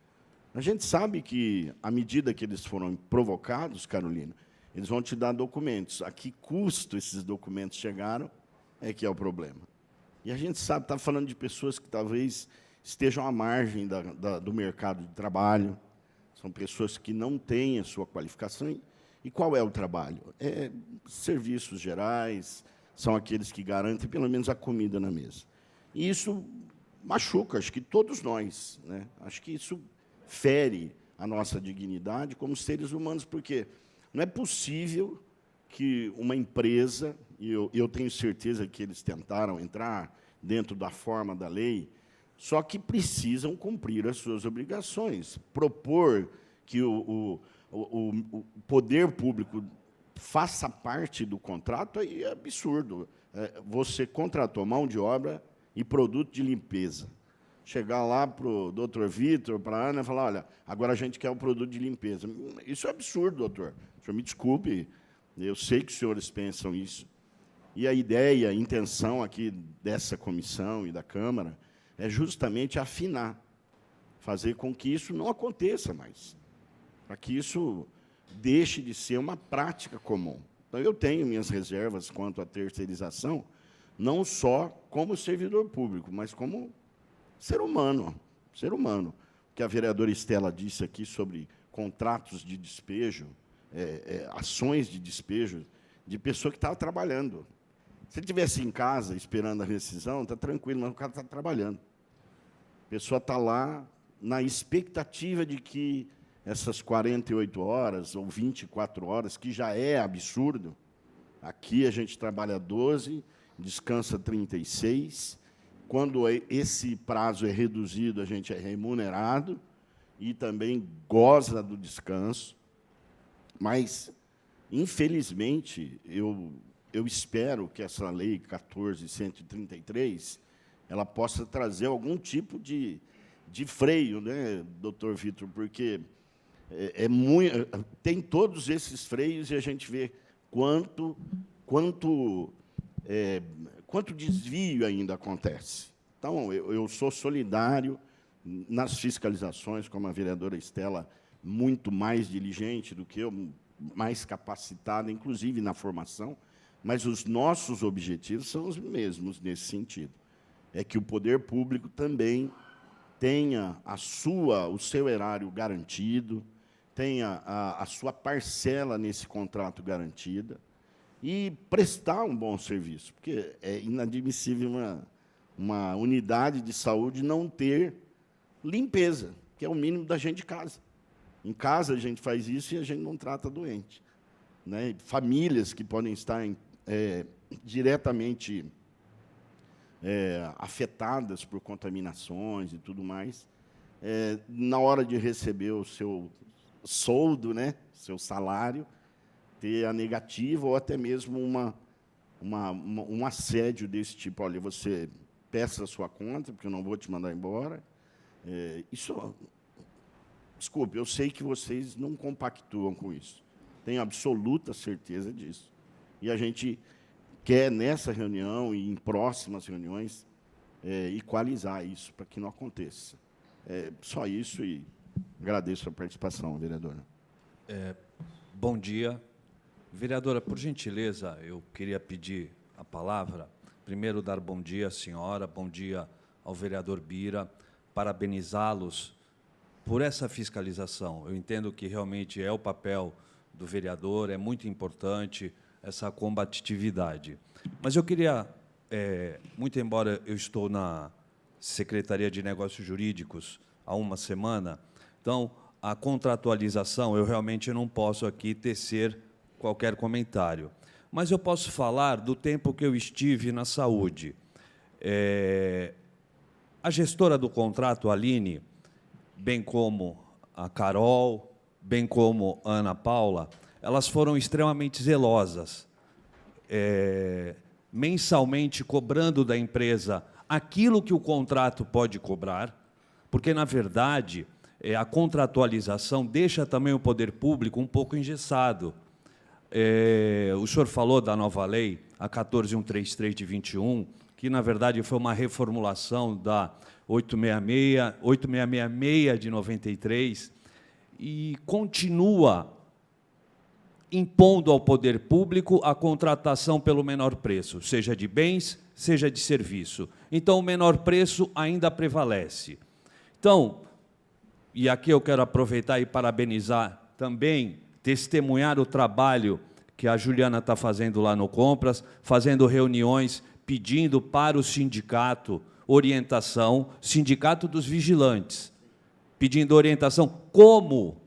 A gente sabe que, à medida que eles foram provocados, Carolina, eles vão te dar documentos. A que custo esses documentos chegaram é que é o problema. E a gente sabe, está falando de pessoas que talvez estejam à margem do mercado de trabalho, são pessoas que não têm a sua qualificação. E qual é o trabalho? É serviços gerais, são aqueles que garantem pelo menos a comida na mesa. E isso machuca, acho que todos nós, né? Acho que isso fere a nossa dignidade como seres humanos, porque não é possível que uma empresa, e eu tenho certeza que eles tentaram entrar dentro da forma da lei, só que precisam cumprir as suas obrigações. Propor que o poder público faça parte do contrato aí é absurdo. Você contratou mão de obra e produto de limpeza. Chegar lá para o doutor Vitor, para a Ana, e falar, olha, agora a gente quer o produto de limpeza. Isso é absurdo, doutor. O senhor me desculpe, eu sei que os senhores pensam isso. E a ideia, a intenção aqui dessa comissão e da Câmara é justamente afinar, fazer com que isso não aconteça mais, para que isso deixe de ser uma prática comum. Então, eu tenho minhas reservas quanto à terceirização, não só como servidor público, mas como ser humano. O que a vereadora Estela disse aqui sobre contratos de despejo, ações de despejo de pessoa que estava trabalhando. Se ele estivesse em casa esperando a rescisão, está tranquilo, mas o cara está trabalhando. A pessoa está lá na expectativa de que essas 48 horas ou 24 horas, que já é absurdo, aqui a gente trabalha 12, descansa 36, quando esse prazo é reduzido, a gente é remunerado e também goza do descanso. Mas, infelizmente, eu espero que essa lei 14.133 ela possa trazer algum tipo de freio, né, doutor Vitor, porque tem todos esses freios e a gente vê quanto desvio ainda acontece. Então, eu sou solidário nas fiscalizações, como a vereadora Estela, muito mais diligente do que eu, mais capacitada, inclusive na formação, mas os nossos objetivos são os mesmos nesse sentido. É que o poder público também tenha o seu erário garantido, tenha a sua parcela nesse contrato garantida e prestar um bom serviço, porque é inadmissível uma unidade de saúde não ter limpeza, que é o mínimo da gente de casa. Em casa a gente faz isso e a gente não trata doente, né? Famílias que podem estar diretamente afetadas por contaminações e tudo mais, na hora de receber o seu soldo, né, seu salário, ter a negativa ou até mesmo um assédio desse tipo. Olha, você peça a sua conta, porque eu não vou te mandar embora. Desculpe, eu sei que vocês não compactuam com isso. Tenho absoluta certeza disso. E a gente quer, nessa reunião e em próximas reuniões, equalizar isso, para que não aconteça. Só isso, e agradeço a participação, vereadora. Bom dia. Vereadora, por gentileza, eu queria pedir a palavra. Primeiro, dar bom dia à senhora, bom dia ao vereador Bira, parabenizá-los por essa fiscalização. Eu entendo que realmente é o papel do vereador, é muito importante essa combatividade. Mas eu queria, muito embora eu estou na Secretaria de Negócios Jurídicos há uma semana, então, a contratualização, eu realmente não posso aqui tecer qualquer comentário. Mas eu posso falar do tempo que eu estive na saúde. A gestora do contrato, a Aline, bem como a Carol, bem como a Ana Paula, elas foram extremamente zelosas, mensalmente cobrando da empresa aquilo que o contrato pode cobrar, porque, na verdade, a contratualização deixa também o poder público um pouco engessado. O senhor falou da nova lei, a 14.133 de 21, que, na verdade, foi uma reformulação da 8666 de 93, e continua impondo ao poder público a contratação pelo menor preço, seja de bens, seja de serviço. Então, o menor preço ainda prevalece. Então, e aqui eu quero aproveitar e parabenizar também, testemunhar o trabalho que a Juliana está fazendo lá no Compras, fazendo reuniões, pedindo para o sindicato orientação, sindicato dos vigilantes, pedindo orientação como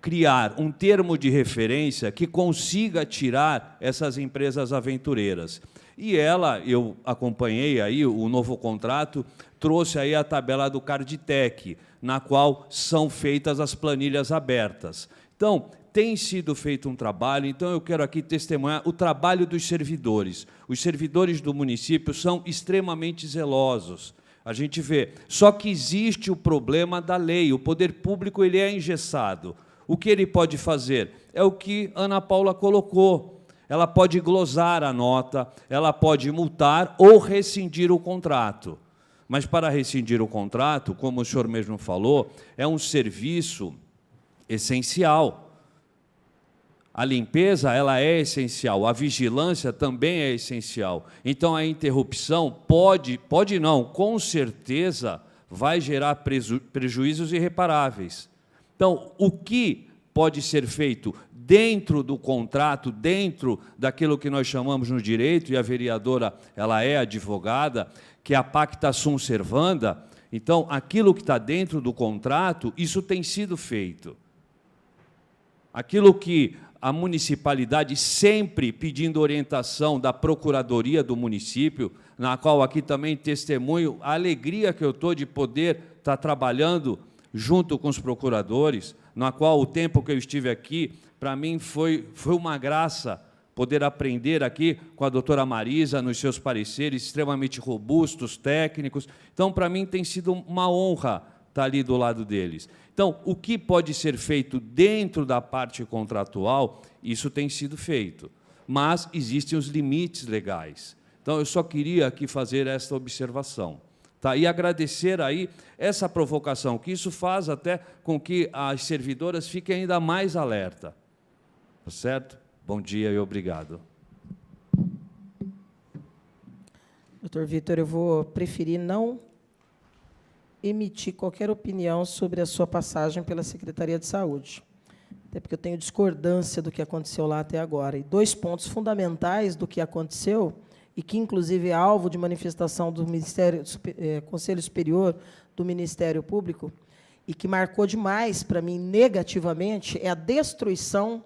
criar um termo de referência que consiga tirar essas empresas aventureiras. E ela, eu acompanhei aí o novo contrato, trouxe aí a tabela do Carditec, na qual são feitas as planilhas abertas. Então, tem sido feito um trabalho, então eu quero aqui testemunhar o trabalho dos servidores. Os servidores do município são extremamente zelosos. A gente vê, só que existe o problema da lei, o poder público ele é engessado. O que ele pode fazer? É o que a Ana Paula colocou. Ela pode glosar a nota, ela pode multar ou rescindir o contrato. Mas, para rescindir o contrato, como o senhor mesmo falou, é um serviço essencial. A limpeza ela é essencial, a vigilância também é essencial. Então, a interrupção pode não, com certeza vai gerar prejuízos irreparáveis. Então, o que pode ser feito dentro do contrato, dentro daquilo que nós chamamos no direito, e a vereadora ela é advogada, que é a pacta sunt servanda, então, aquilo que está dentro do contrato, isso tem sido feito. Aquilo que a municipalidade sempre pedindo orientação da Procuradoria do município, na qual aqui também testemunho a alegria que eu estou de poder estar trabalhando junto com os procuradores, na qual o tempo que eu estive aqui, para mim foi uma graça poder aprender aqui com a doutora Marisa, nos seus pareceres extremamente robustos, técnicos. Então, para mim, tem sido uma honra estar ali do lado deles. Então, o que pode ser feito dentro da parte contratual, isso tem sido feito. Mas existem os limites legais. Então, eu só queria aqui fazer esta observação. Tá? E agradecer aí essa provocação, que isso faz até com que as servidoras fiquem ainda mais alerta. Tá certo? Bom dia e obrigado. Doutor Vitor, eu vou preferir não emitir qualquer opinião sobre a sua passagem pela Secretaria de Saúde, até porque eu tenho discordância do que aconteceu lá até agora. E 2 pontos fundamentais do que aconteceu, e que, inclusive, é alvo de manifestação do Conselho Superior do Ministério Público, e que marcou demais, para mim, negativamente, é a destruição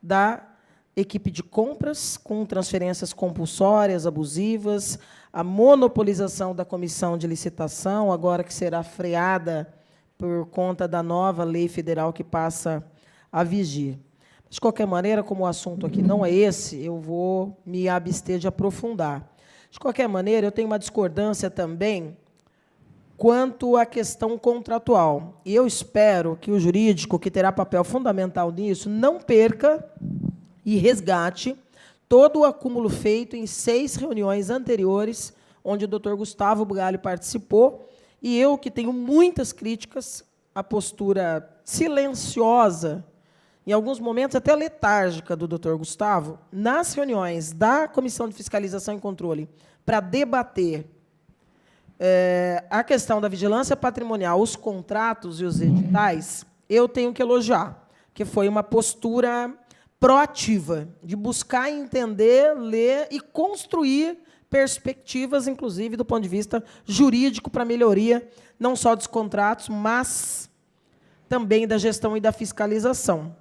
da equipe de compras, com transferências compulsórias, abusivas, a monopolização da comissão de licitação, agora que será freada por conta da nova lei federal que passa a vigir. De qualquer maneira, como o assunto aqui não é esse, eu vou me abster de aprofundar. De qualquer maneira, eu tenho uma discordância também quanto à questão contratual. E eu espero que o jurídico, que terá papel fundamental nisso, não perca e resgate todo o acúmulo feito em 6 reuniões anteriores, onde o doutor Gustavo Bugalho participou, e eu, que tenho muitas críticas à postura silenciosa, em alguns momentos até letárgica, do doutor Gustavo, nas reuniões da Comissão de Fiscalização e Controle, para debater a questão da vigilância patrimonial, os contratos e os editais, eu tenho que elogiar, que foi uma postura proativa, de buscar entender, ler e construir perspectivas, inclusive do ponto de vista jurídico, para melhoria não só dos contratos, mas também da gestão e da fiscalização.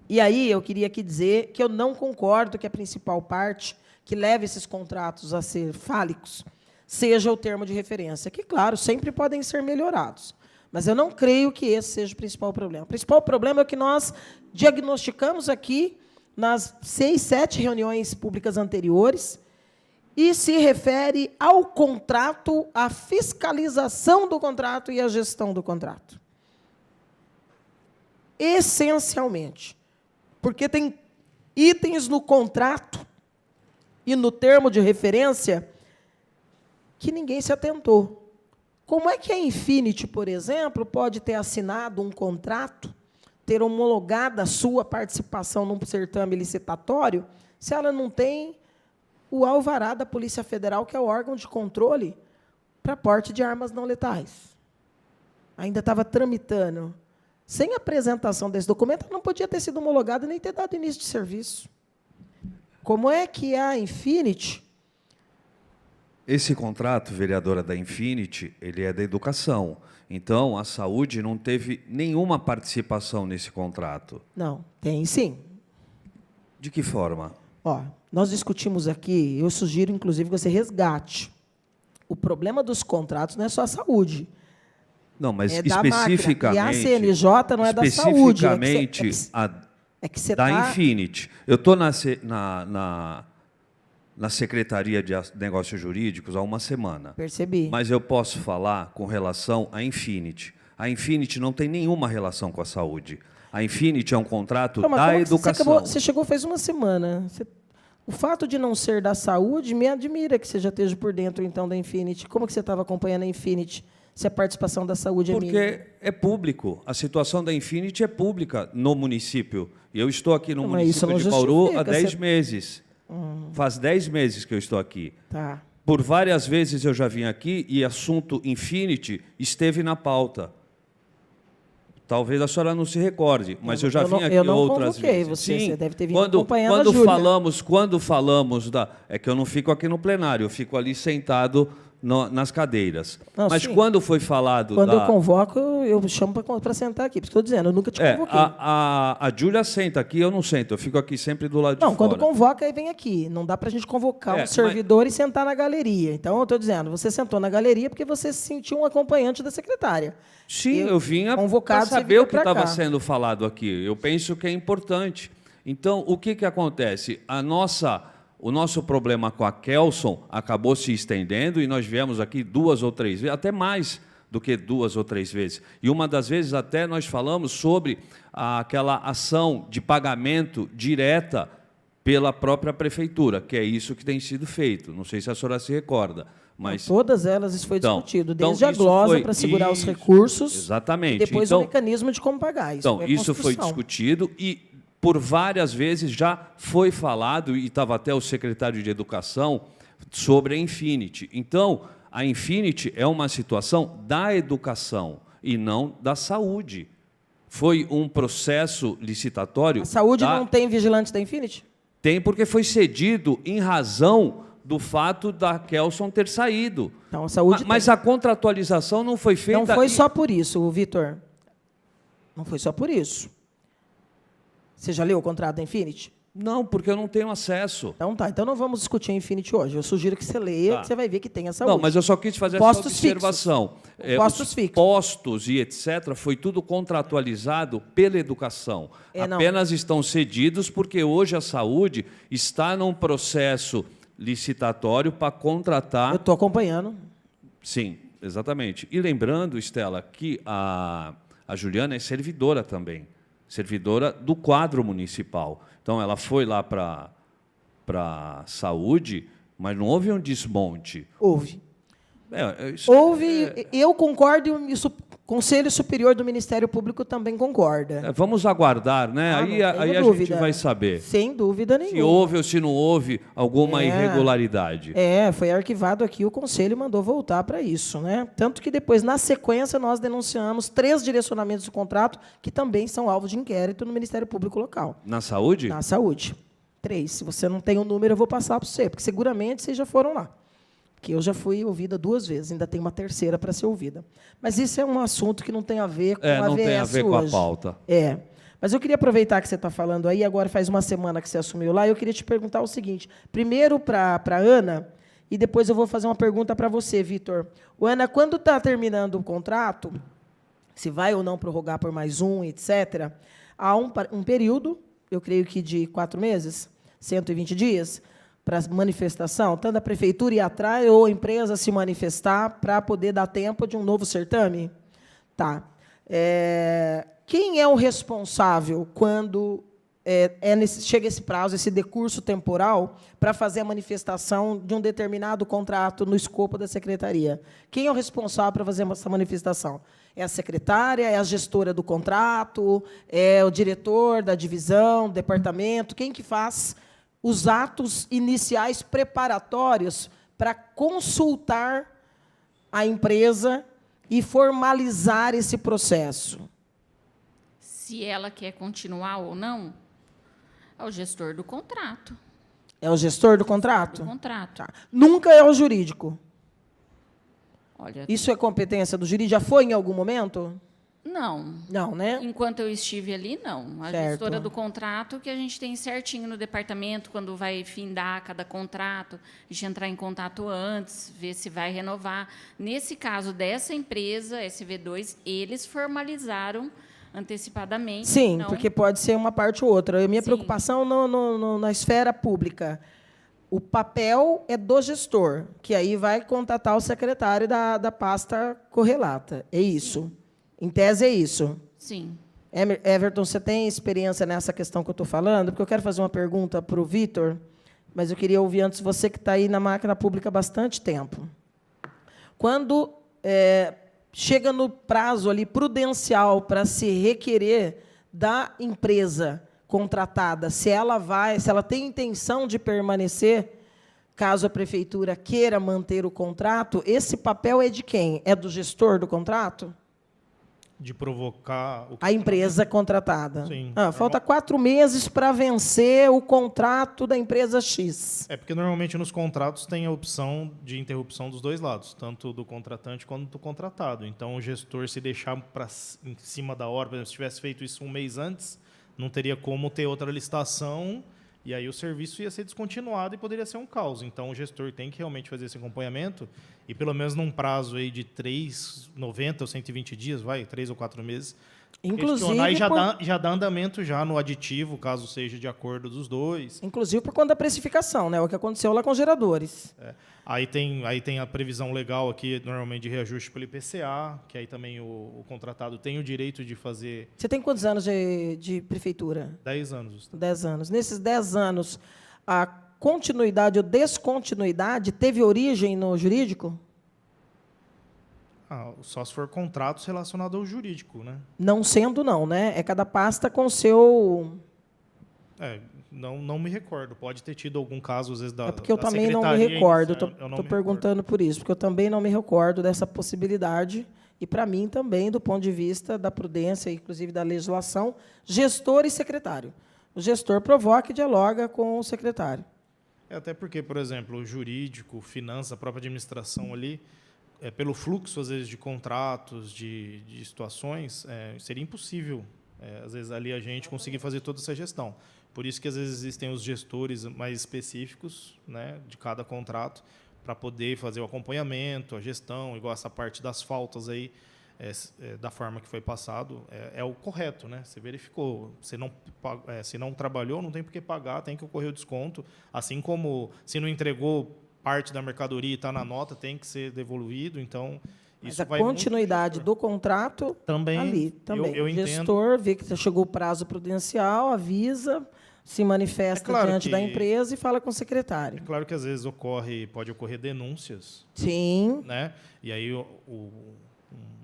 E aí eu queria aqui dizer que eu não concordo que a principal parte que leva esses contratos a ser fálicos seja o termo de referência, que, claro, sempre podem ser melhorados. Mas eu não creio que esse seja o principal problema. O principal problema é o que nós diagnosticamos aqui nas 6, 7 reuniões públicas anteriores, e se refere ao contrato, à fiscalização do contrato e à gestão do contrato. Essencialmente. Porque tem itens no contrato e no termo de referência que ninguém se atentou. Como é que a Infinity, por exemplo, pode ter assinado um contrato, ter homologado a sua participação num certame licitatório, se ela não tem o alvará da Polícia Federal, que é o órgão de controle para porte de armas não letais? Ainda estava tramitando. Sem apresentação desse documento, não podia ter sido homologado nem ter dado início de serviço. Como é que a Infinity... Esse contrato, vereadora, da Infinity, ele é da educação. Então, a saúde não teve nenhuma participação nesse contrato. Não, tem sim. De que forma? Ó, nós discutimos aqui, eu sugiro, inclusive, que você resgate. O problema dos contratos não é só a saúde. Não, mas é da especificamente... máquina. E a CNJ não é da saúde. Especificamente é que você da tá... Infinity. Eu estou na Secretaria de Negócios Jurídicos há uma semana. Percebi. Mas eu posso falar com relação à Infinity. A Infinity não tem nenhuma relação com a saúde. A Infinity é um contrato da educação. Você chegou faz uma semana. O fato de não ser da saúde me admira que você já esteja por dentro, então, da Infinity. Como que você estava acompanhando a Infinity, se a participação da saúde é mínima? Porque é público. A situação da Infinity é pública no município. E eu estou aqui no município de Bauru há 10 meses. Faz 10 meses que eu estou aqui. Tá. Por várias vezes eu já vim aqui e assunto Infinity esteve na pauta. Talvez a senhora não se recorde, mas eu já vim aqui outras vezes. Você deve ter vindo acompanhando a Júlia. Quando falamos da... É que eu não fico aqui no plenário, eu fico ali sentado nas cadeiras. Não, mas sim, quando foi falado... Quando eu convoco, eu chamo para sentar aqui. Por isso que estou dizendo, eu nunca te convoquei. A Júlia senta aqui, eu não sento. Eu fico aqui sempre do lado de fora. Não, quando convoca, aí vem aqui. Não dá para a gente convocar um servidor e sentar na galeria. Então, eu estou dizendo, você sentou na galeria porque você se sentiu um acompanhante da secretária. Sim, eu vinha para saber o que estava sendo falado aqui. Eu penso que é importante. Então, o que acontece? O nosso problema com a Kelson acabou se estendendo e nós viemos aqui 2 ou 3 vezes, até mais do que 2 ou 3 vezes. E uma das vezes até nós falamos sobre aquela ação de pagamento direta pela própria prefeitura, que é isso que tem sido feito. Não sei se a senhora se recorda. Mas... Todas elas, isso foi discutido, desde a glosa para segurar os recursos, exatamente. E depois o mecanismo de como pagar. Isso foi discutido e, por várias vezes, já foi falado, e estava até o secretário de Educação, sobre a Infinity. Então, a Infinity é uma situação da educação e não da saúde. Foi um processo licitatório... A saúde não tem vigilante da Infinity? Tem, porque foi cedido em razão do fato da Kelson ter saído. Então, a saúde mas a contratualização não foi feita... Não foi só por isso, Vitor. Não foi só por isso. Você já leu o contrato da Infinity? Não, porque eu não tenho acesso. Então tá, então não vamos discutir a Infinity hoje. Eu sugiro que você leia, que você vai ver que tem a saúde. Não, mas eu só quis fazer essa observação. Postos fixos. Postos e etc. foi tudo contratualizado pela educação. Apenas estão cedidos porque hoje a saúde está num processo licitatório para contratar... Eu estou acompanhando. Sim, exatamente. E lembrando, Estela, que a Juliana é servidora também. Servidora do quadro municipal. Então, ela foi lá para a saúde, mas não houve um desmonte. Houve. Houve, eu concordo, isso Conselho Superior do Ministério Público também concorda. Vamos aguardar, né? Ah, não tenho aí a dúvida. gente vai saber Sem dúvida nenhuma. se houve ou se não houve alguma irregularidade. Foi arquivado aqui, o Conselho mandou voltar para isso, né? Tanto que depois, na sequência, nós denunciamos 3 direcionamentos do contrato que também são alvo de inquérito no Ministério Público Local. Na saúde? Na saúde. 3. Se você não tem o número, eu vou passar para você, porque seguramente vocês já foram lá. Que eu já fui ouvida 2 vezes, ainda tem uma terceira para ser ouvida. Mas isso é um assunto que não tem a ver com a não AVS tem a ver hoje. com a pauta. Mas eu queria aproveitar que você está falando aí, agora faz uma semana que você assumiu lá, e eu queria te perguntar o seguinte, primeiro para a Ana, e depois eu vou fazer uma pergunta para você, Vitor. Ana, quando está terminando o contrato, se vai ou não prorrogar por mais etc., há um período, eu creio que de 4 meses, 120 dias, para manifestação, tanto a prefeitura ir atrás ou a empresa se manifestar para poder dar tempo de um novo certame? Tá. Quem é o responsável quando chega esse prazo, esse decurso temporal, para fazer a manifestação de um determinado contrato no escopo da secretaria? Quem é o responsável para fazer essa manifestação? É a secretária, é a gestora do contrato, é o diretor da divisão, do departamento? Quem que faz os atos iniciais preparatórios para consultar a empresa e formalizar esse processo? Se ela quer continuar ou não, é o gestor do contrato. É o gestor do contrato? Do contrato. Tá. Nunca é o jurídico. Olha, Isso é competência do jurídico? Já foi em algum momento? não. Não, né? Enquanto eu estive ali, não. A Certo. gestora do contrato, que a gente tem certinho no departamento, quando vai findar cada contrato, a gente entrar em contato antes, ver se vai renovar. Nesse caso dessa empresa, SV2, eles formalizaram antecipadamente. Sim, não. porque pode ser uma parte ou outra. A minha Sim. preocupação na esfera pública. O papel é do gestor, que aí vai contatar o secretário da pasta correlata. É isso. Sim. Em tese, é isso. Sim. Everton, você tem experiência nessa questão que eu estou falando? Porque eu quero fazer uma pergunta para o Vitor, mas eu queria ouvir antes você, que está aí na máquina pública há bastante tempo. Quando chega no prazo ali prudencial para se requerer da empresa contratada, se ela tem intenção de permanecer, caso a prefeitura queira manter o contrato, esse papel é de quem? É do gestor do contrato? De provocar A empresa contratada. Sim. Falta 4 meses para vencer o contrato da empresa X. É porque normalmente nos contratos tem a opção de interrupção dos 2 lados, tanto do contratante quanto do contratado. Então, o gestor, se deixar em cima da hora, por exemplo, se tivesse feito isso 1 mês antes, não teria como ter outra licitação, e aí o serviço ia ser descontinuado e poderia ser um caos. Então, o gestor tem que realmente fazer esse acompanhamento, e pelo menos num prazo aí de 90 ou 120 dias, 3 ou 4 meses, questionar e já dá andamento já no aditivo, caso seja de acordo dos 2. Inclusive por conta da precificação, né? O que aconteceu lá com geradores. Aí tem a previsão legal aqui, normalmente, de reajuste pelo IPCA, que aí também o contratado tem o direito de fazer... Você tem quantos anos de prefeitura? 10 anos. 10 anos. Nesses 10 anos, a continuidade ou descontinuidade teve origem no jurídico? Só se for contratos relacionados ao jurídico, né? Não sendo, não, né? É cada pasta com seu... Não me recordo. Pode ter tido algum caso, às vezes, da porque eu da também não me secretaria, recordo. eu não Estou me perguntando por isso, porque eu também não me recordo dessa possibilidade. E, para mim, também, do ponto de vista da prudência, inclusive da legislação, gestor e secretário. O gestor provoca e dialoga com o secretário. Até porque, por exemplo, o jurídico, finança, a própria administração ali, pelo fluxo, às vezes, de contratos, de situações, seria impossível, às vezes, ali a gente conseguir fazer toda essa gestão. Por isso que, às vezes, existem os gestores mais específicos, né, de cada contrato, para poder fazer o acompanhamento, a gestão, igual essa parte das faltas aí, da forma que foi passado, é o correto, né? Você verificou, se não trabalhou, não tem por que pagar, tem que ocorrer o desconto, assim como se não entregou parte da mercadoria e está na nota, tem que ser devoluído, então... Mas isso a vai continuidade do contrato também, ali, também. Eu o entendo. gestor vê que chegou o prazo prudencial, avisa, se manifesta diante da empresa e fala com o secretário. É claro que, às vezes, pode ocorrer denúncias. Sim. Né? E aí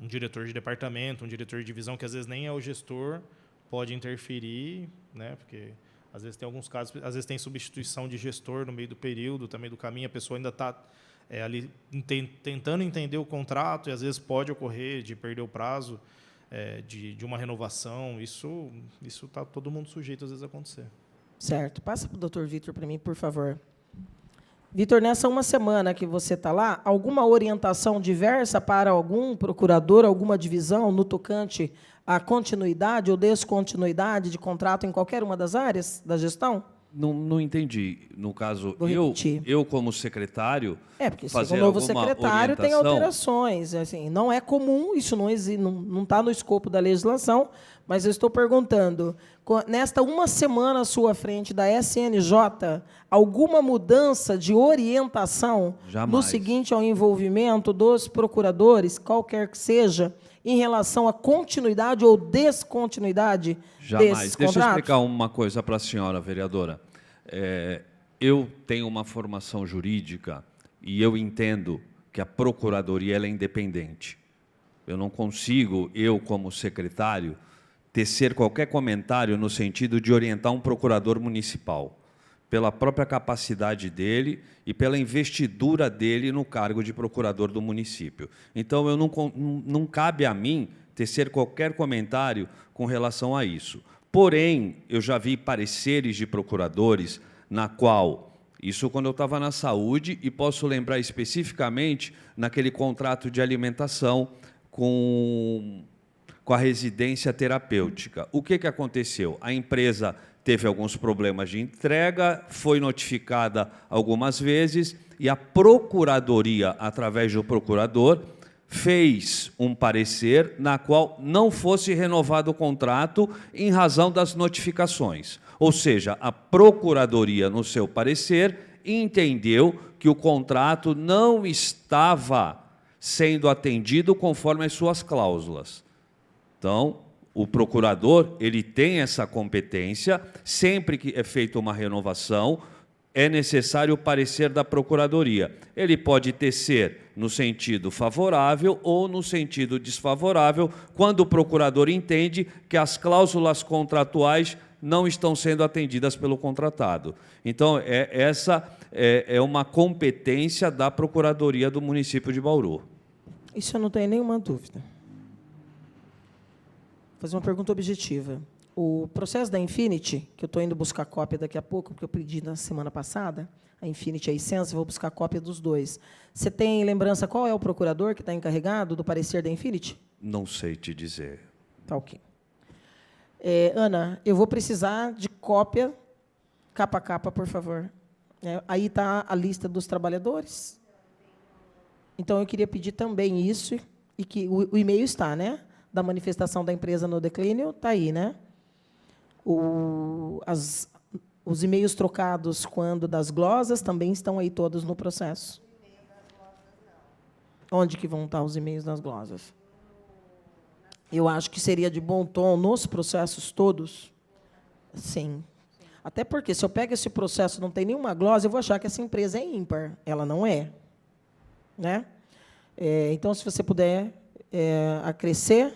um diretor de departamento, um diretor de divisão, que às vezes nem é o gestor, pode interferir, né? Porque às vezes tem alguns casos, às vezes tem substituição de gestor no meio do período, também do caminho, a pessoa ainda está ali tentando entender o contrato, e às vezes pode ocorrer de perder o prazo de uma renovação. Isso está todo mundo sujeito, às vezes, a acontecer. Certo. Passa para o doutor Vitor para mim, por favor. Vitor, nessa uma semana que você está lá, alguma orientação diversa para algum procurador, alguma divisão no tocante à continuidade ou descontinuidade de contrato em qualquer uma das áreas da gestão? Não entendi. No caso, Vou repetir. eu como secretário, Porque fazer segundo o novo alguma secretário tem orientação? alterações. Assim, não é comum, isso não está no escopo da legislação, mas eu estou perguntando, nesta uma semana à sua frente da SNJ, alguma mudança de orientação Jamais. no seguinte ao envolvimento dos procuradores, qualquer que seja, em relação à continuidade ou descontinuidade Jamais. desses Deixa eu contratos? explicar uma coisa para a senhora, vereadora. Eu tenho uma formação jurídica e eu entendo que a Procuradoria ela é independente. Eu não consigo, eu como secretário, tecer qualquer comentário no sentido de orientar um procurador municipal, pela própria capacidade dele e pela investidura dele no cargo de procurador do município. Então, não cabe a mim tecer qualquer comentário com relação a isso. Porém, eu já vi pareceres de procuradores na qual, isso quando eu estava na saúde, e posso lembrar especificamente naquele contrato de alimentação com a residência terapêutica. O que aconteceu? A empresa teve alguns problemas de entrega, foi notificada algumas vezes, e a Procuradoria, através do procurador, fez um parecer na qual não fosse renovado o contrato em razão das notificações. Ou seja, a Procuradoria, no seu parecer, entendeu que o contrato não estava sendo atendido conforme as suas cláusulas. Então, o procurador ele tem essa competência, sempre que é feita uma renovação, é necessário o parecer da Procuradoria. Ele pode tecer no sentido favorável ou no sentido desfavorável, quando o procurador entende que as cláusulas contratuais não estão sendo atendidas pelo contratado. Então, essa é uma competência da Procuradoria do município de Bauru. Isso eu não tenho nenhuma dúvida. Vou fazer uma pergunta objetiva. O processo da Infinity, que eu estou indo buscar cópia daqui a pouco, porque eu pedi na semana passada, a Infinity e a Isensa, vou buscar cópia dos dois. Você tem lembrança qual é o procurador que está encarregado do parecer da Infinity? Não sei te dizer. Tá ok. Ana, eu vou precisar de cópia, capa a capa, por favor. Aí está a lista dos trabalhadores. Então, eu queria pedir também isso, e que o e-mail está, né? Da manifestação da empresa no declínio, está aí, né? Os e-mails trocados quando das glosas também estão aí todos no processo. Onde que vão estar os e-mails das glosas? Eu acho que seria de bom tom nos processos todos. Sim. Até porque, se eu pego esse processo e não tem nenhuma glosa, eu vou achar que essa empresa é ímpar. Ela não é. Né? Então, se você puder acrescer,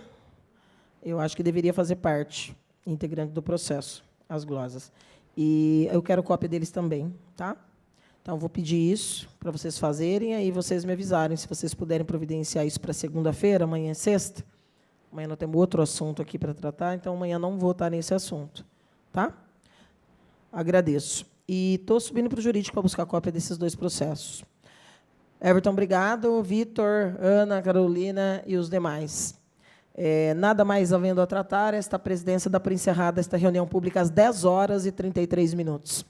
eu acho que deveria fazer parte integrante do processo, as glosas. E eu quero cópia deles também, tá? Então, vou pedir isso para vocês fazerem, aí vocês me avisarem, se vocês puderem providenciar isso para segunda-feira, amanhã é sexta. Amanhã nós temos outro assunto aqui para tratar, então amanhã não vou estar nesse assunto, tá? Agradeço. E estou subindo para o jurídico para buscar cópia desses dois processos. Everton, obrigado. Vitor, Ana, Carolina e os demais. Nada mais havendo a tratar, esta presidência dá por encerrada esta reunião pública às 10h33.